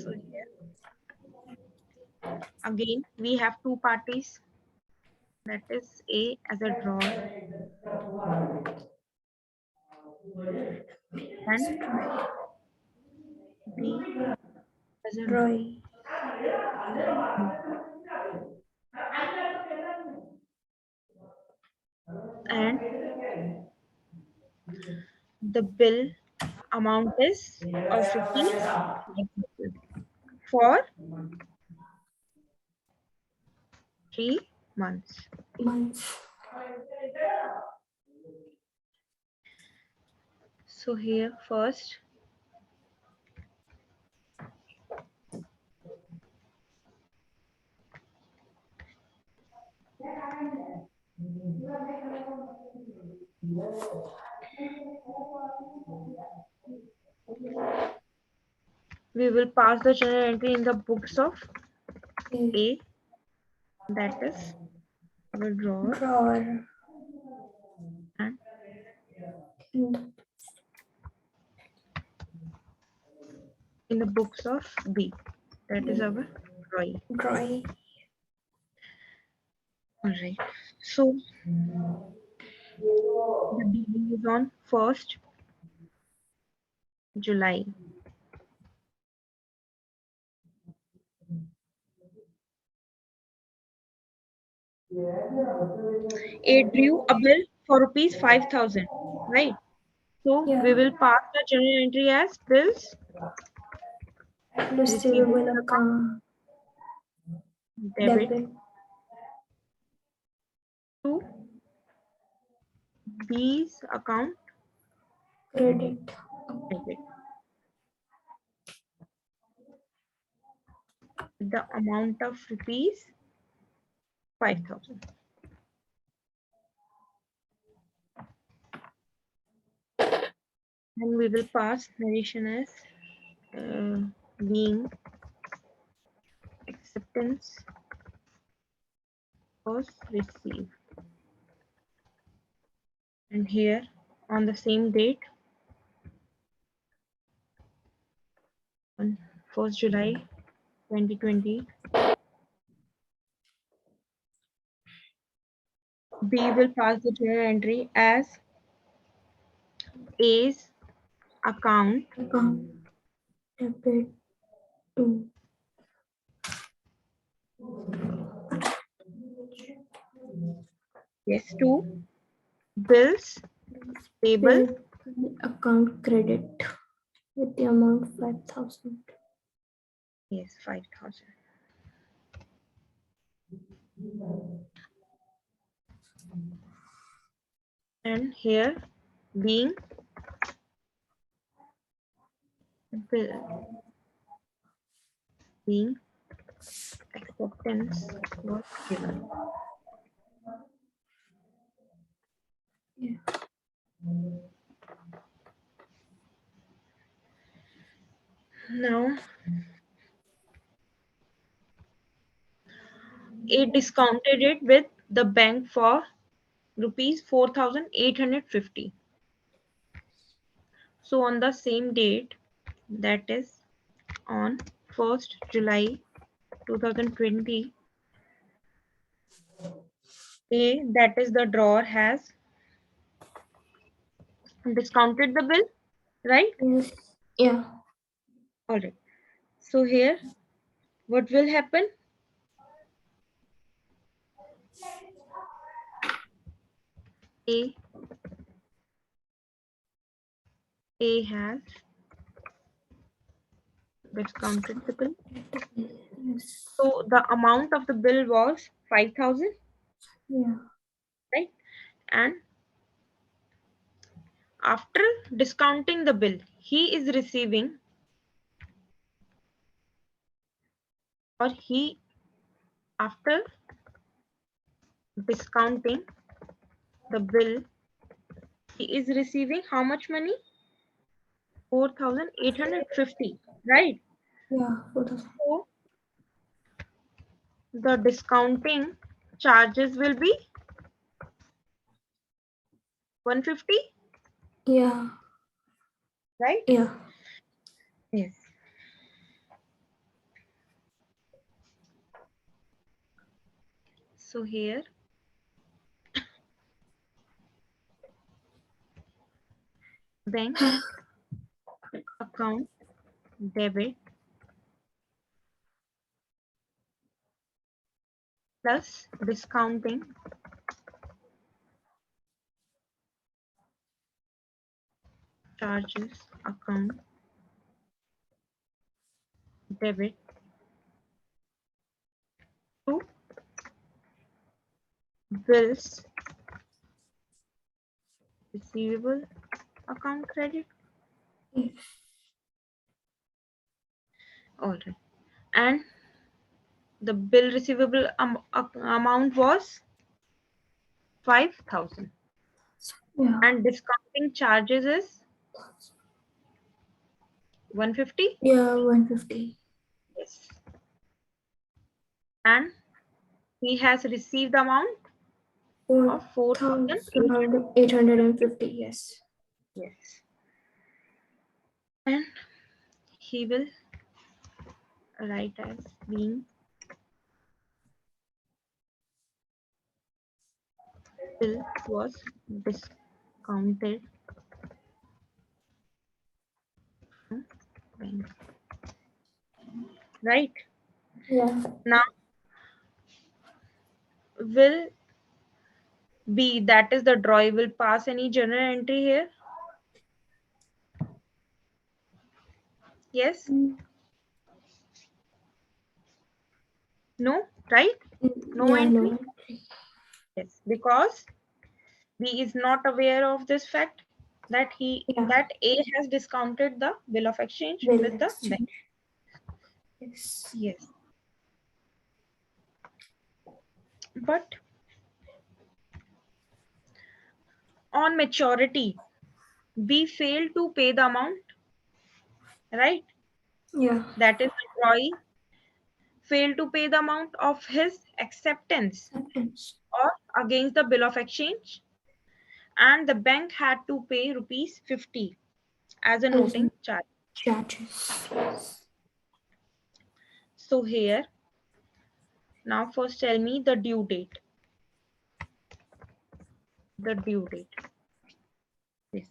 So here again we have two parties, that is A as a drawer and B as a drawer. Roy. And the bill amount is of rupees 5,000 for 3 months. Months. So here first we will pass the journal entry in the books of A, that is our drawer, Drawer. and in the books of B, that is our drawing. Roy. All right. So the due is on 1st July. A drew a bill for rupees 5,000, right? So we Yeah. will pass the journal entry as bills receivable Receivable account, account. debit Debit. to B's account, Credit. debit. The amount of rupees 5,000. and we will pass narration as being acceptance was received. And here on the same date, on 1st July 2020, B will pass the journal entry as A's account Account debit to yes to bills payable account credit with the amount 5,000. yes 5,000. And here being being acceptance was given. Yeah. Now A discounted it with the bank for rupees 4,850. So on the same date, that is on 1st July 2020, A, that is the drawer, has discounted the bill, right? Yes. Yeah. All right. So here, what will happen? A has discounted the bill. Yes. So the amount of the bill was 5,000, Yeah. right? And after discounting the bill, he is receiving, or he, after discounting the bill, he is receiving how much money? 4,850, right? Yeah. 4,000. So the discounting charges will be 150, Yeah. right? Yeah. Yes. So here bank account debit plus discounting charges account debit to bills receivable account credit. All right. And the bill receivable amount was 5,000. Yeah. And discounting charges is 150. Yeah. 150. Yes. And he has received the amount of 4,850. 4,850. Yes. Yes. And he will write as being bill was discounted from bank. Right. Yeah. Now will be, that is the drawer, will pass any journal entry here. Yes. No. Right. No Yeah. entry. No. Yes. Because B is not aware of this fact that Yeah. that A has discounted the bill of exchange Bill with the bank. exchange. Yes. Yes. But on maturity, B failed to pay the amount, right? Yeah. That is the drawee failed to pay the amount of his acceptance Acceptance. or against the bill of exchange, and the bank had to pay rupees 50 as a As noting charge. charges. Yes. So here, now first tell me the due date. The due date. Yes.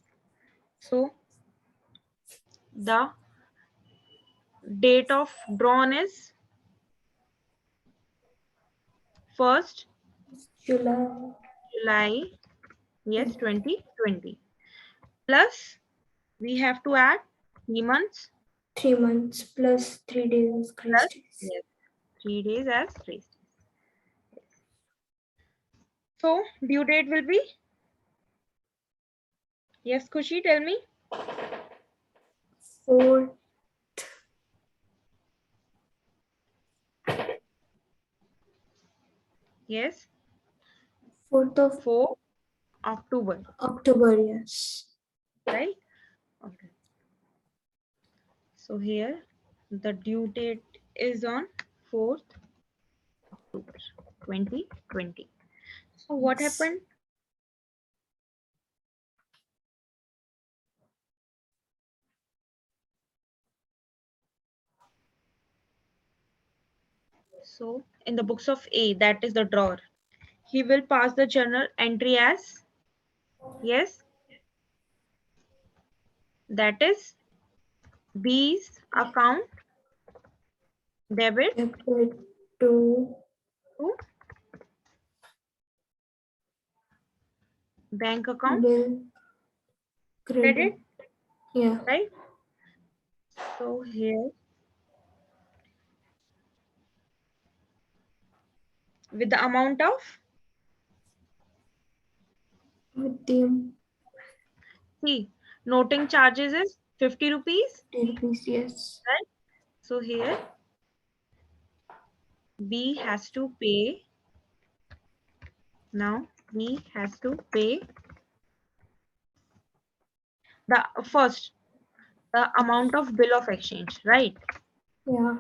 So the date of drawn is 1st July. July, yes, 2020. Plus, we have to add 3 months 3 months plus 3 days as grace plus, days. yes, 3 days as grace days. So, due date will be, yes, Khushi, tell me. 4th Yes, 4th of 4 October, October. Yes. right? Okay. So here, the due date is on 4th October 2020. So what Yes. happened? So in the books of A, that is the drawer, he will pass the journal entry as, yes, that is B's account debit Debit to to bank account bill credit, credit. Yeah. right? So here with the amount of, With the see, noting charges is 50 rupees, 10 rupees. Yes. right? So here B has to pay, now B has to pay the first, the amount of bill of exchange, right? Yeah.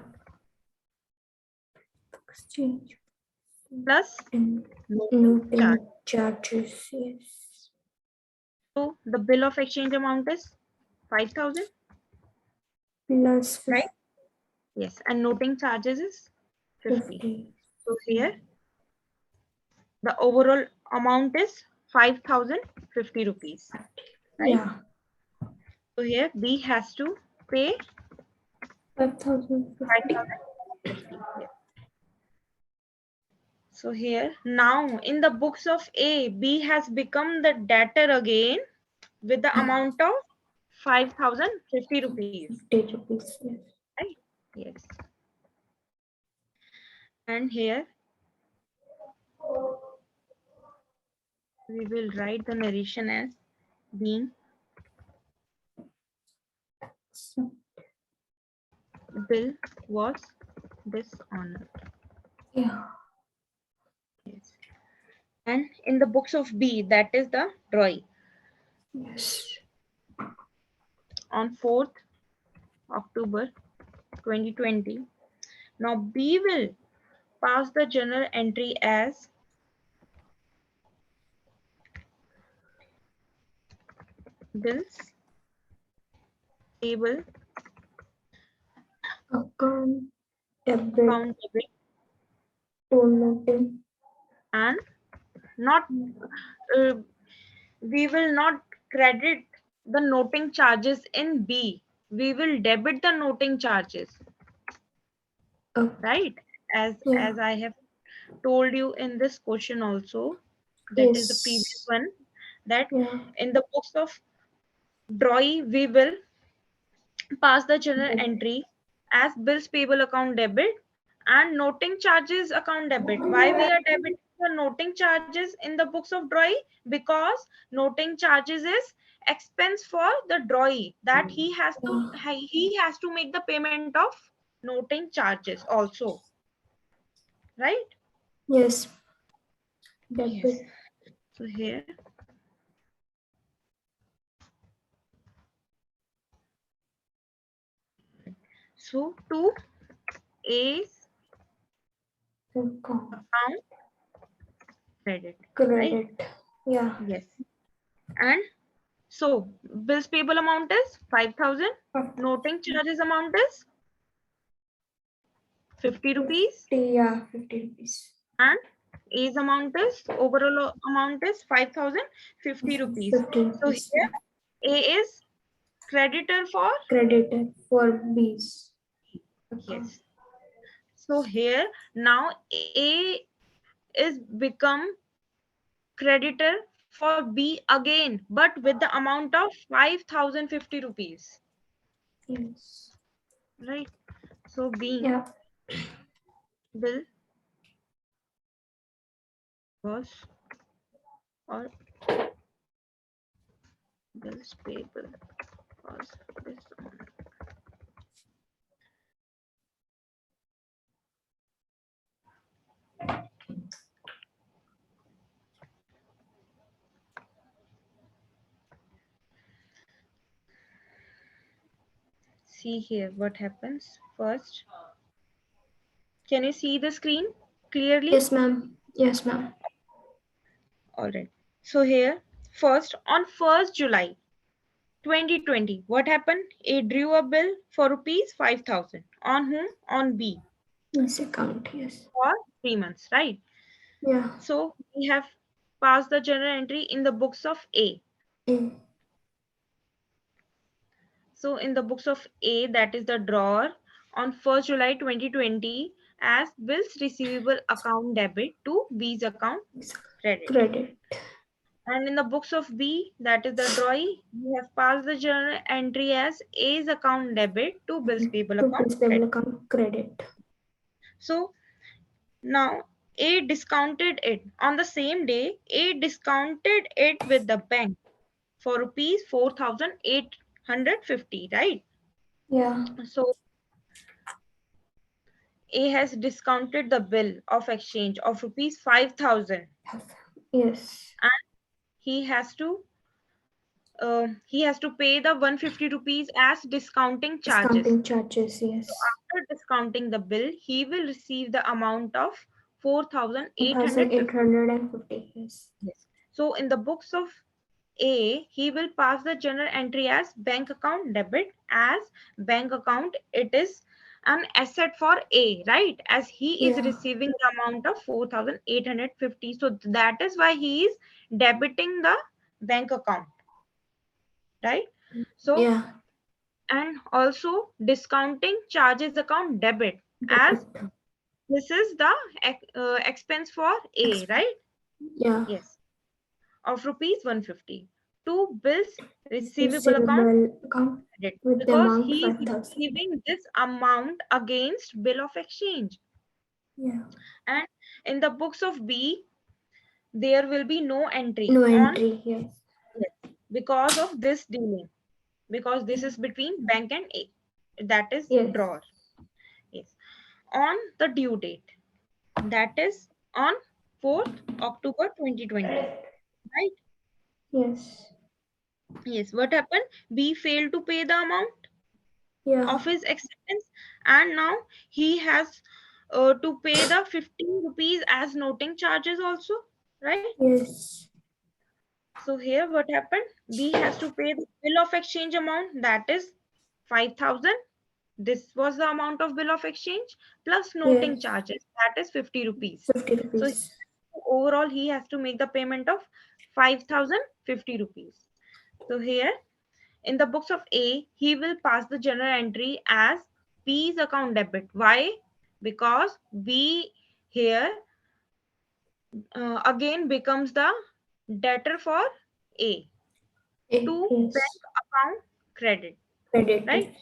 Exchange Plus and noting charge. noting charges. Yes. So the bill of exchange amount is 5,000, Plus right? Yes, and noting charges is 50. 50. So here the overall amount is 5,050 rupees, right? Yeah. So here B has to pay 5,050. 5,050. Yes. So here now in the books of A, B has become the debtor again with the amount of 5,050 rupees, 50 rupees. Yes. right? Yes. And here we will write the narration as being So, bill was dishonored. yeah. Yes. And in the books of B, that is the drawing, Yes. on 4th October 2020. Now B will pass the journal entry as bills payable Account debit account debit to noting. and not uh, we will not credit the noting charges in B. We will debit the noting charges, Okay. right? Yeah. As I have told you in this question also, that is the previous Yes. one, that Yeah. in the books of drawee we will pass the journal Debit. entry as bills payable account debit and noting charges account debit. Why we are debiting the noting charges in the books of drawee? Because noting charges is expense for the drawee, that Yeah. he has to make the payment of noting charges also, right? Yes. Yes. Debit. So here So to A's Account. account credit, right? Credit. Yeah. Yes. And so bills payable amount is 5,000. Noting charges amount is 50 rupees. 50, yeah, 50 rupees. And A's amount is overall amount is 5,050 rupees. 50 So rupees. here A is creditor for Credited for B's account. yes. So here now A is become creditor for B again, but with the amount of 5,050 rupees, Yes. right? So being Yeah. bill was or bills payable was this amount. See here what happens first. Can you see the screen clearly? Yes, ma'am. Yes, ma'am. All right. So here first on 1st July 2020, what happened? A drew a bill for rupees 5,000 on whom? On B Yes, account. Yes. for 3 months, right? Yeah. So we have passed the journal entry in the books of A. A. So in the books of A, that is the drawer, on 1st July 2020, as bills receivable account debit to B's account credit. Credit. And in the books of B, that is the drawee, we have passed the journal entry as A's account debit to bills payable To account bills payable credit. account credit. So now A discounted it on the same day. A discounted it with the bank for rupees 4,850, right? Yeah. So A has discounted the bill of exchange of rupees 5,000 Yes. and he has to pay the 150 rupees as discounting charges. Discounting charges. So Yes. after discounting the bill, he will receive the amount of 4,850. 1,850. Yes. Yes. So in the books of A, he will pass the journal entry as bank account debit. As bank account, it is an asset for A, right? As he is Yeah. receiving the amount of 4,850. So that is why he is debiting the bank account, right? So, Yeah. and also discounting charges account debit, as Debit. this is the expense for A, right? Yeah. Yes, of rupees 150 to bills receivable account Receivable account credit, with the because amount he is 5,000. receiving this amount against bill of exchange. Yeah. And in the books of B, there will be no entry No on entry. Yes. yes, because of this dealing, because this is between bank and A, that is Yes. drawer. Yes, on the due date, that is on 4th October 2020, right? Yes. Yes, what happened? B failed to pay the amount Yeah. of his acceptance, and now he has to pay the 15 rupees as noting charges also, right? Yes. So here what happened? B has to pay the bill of exchange amount, that is 5,000. This was the amount of bill of exchange plus noting Yes. charges, that is 50 rupees. 50 So rupees. overall he has to make the payment of 5,050 rupees. So here in the books of A, he will pass the journal entry as B's account debit. Why? Because B here again becomes the debtor for A to Yes. bank account credit, Credit. right? Yes.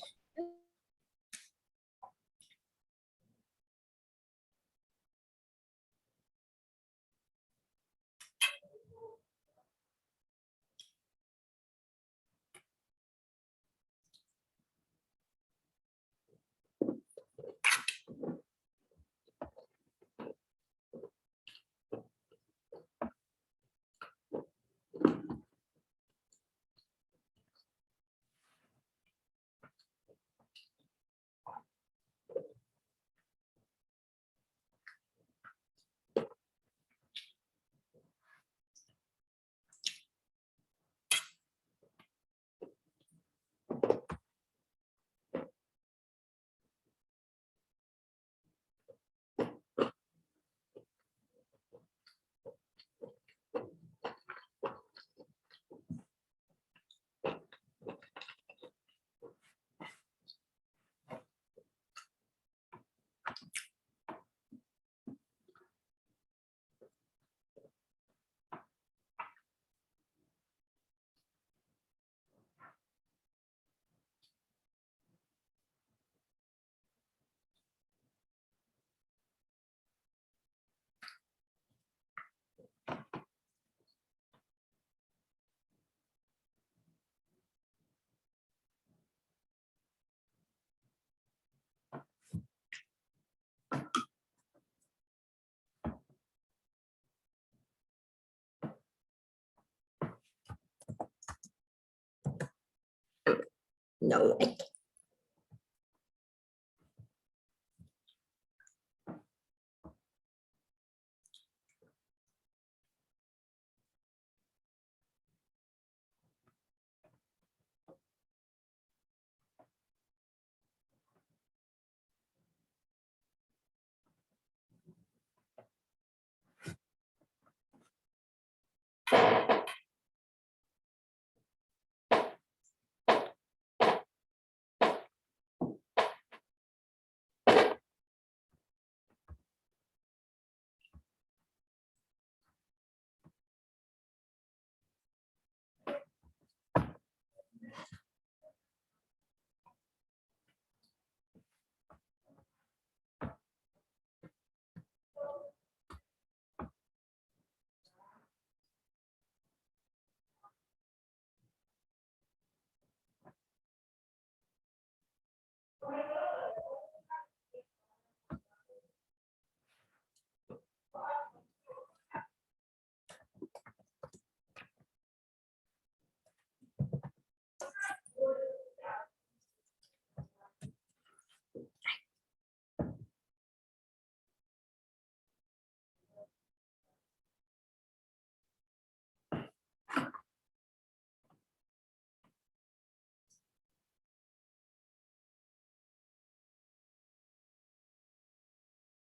the Lect.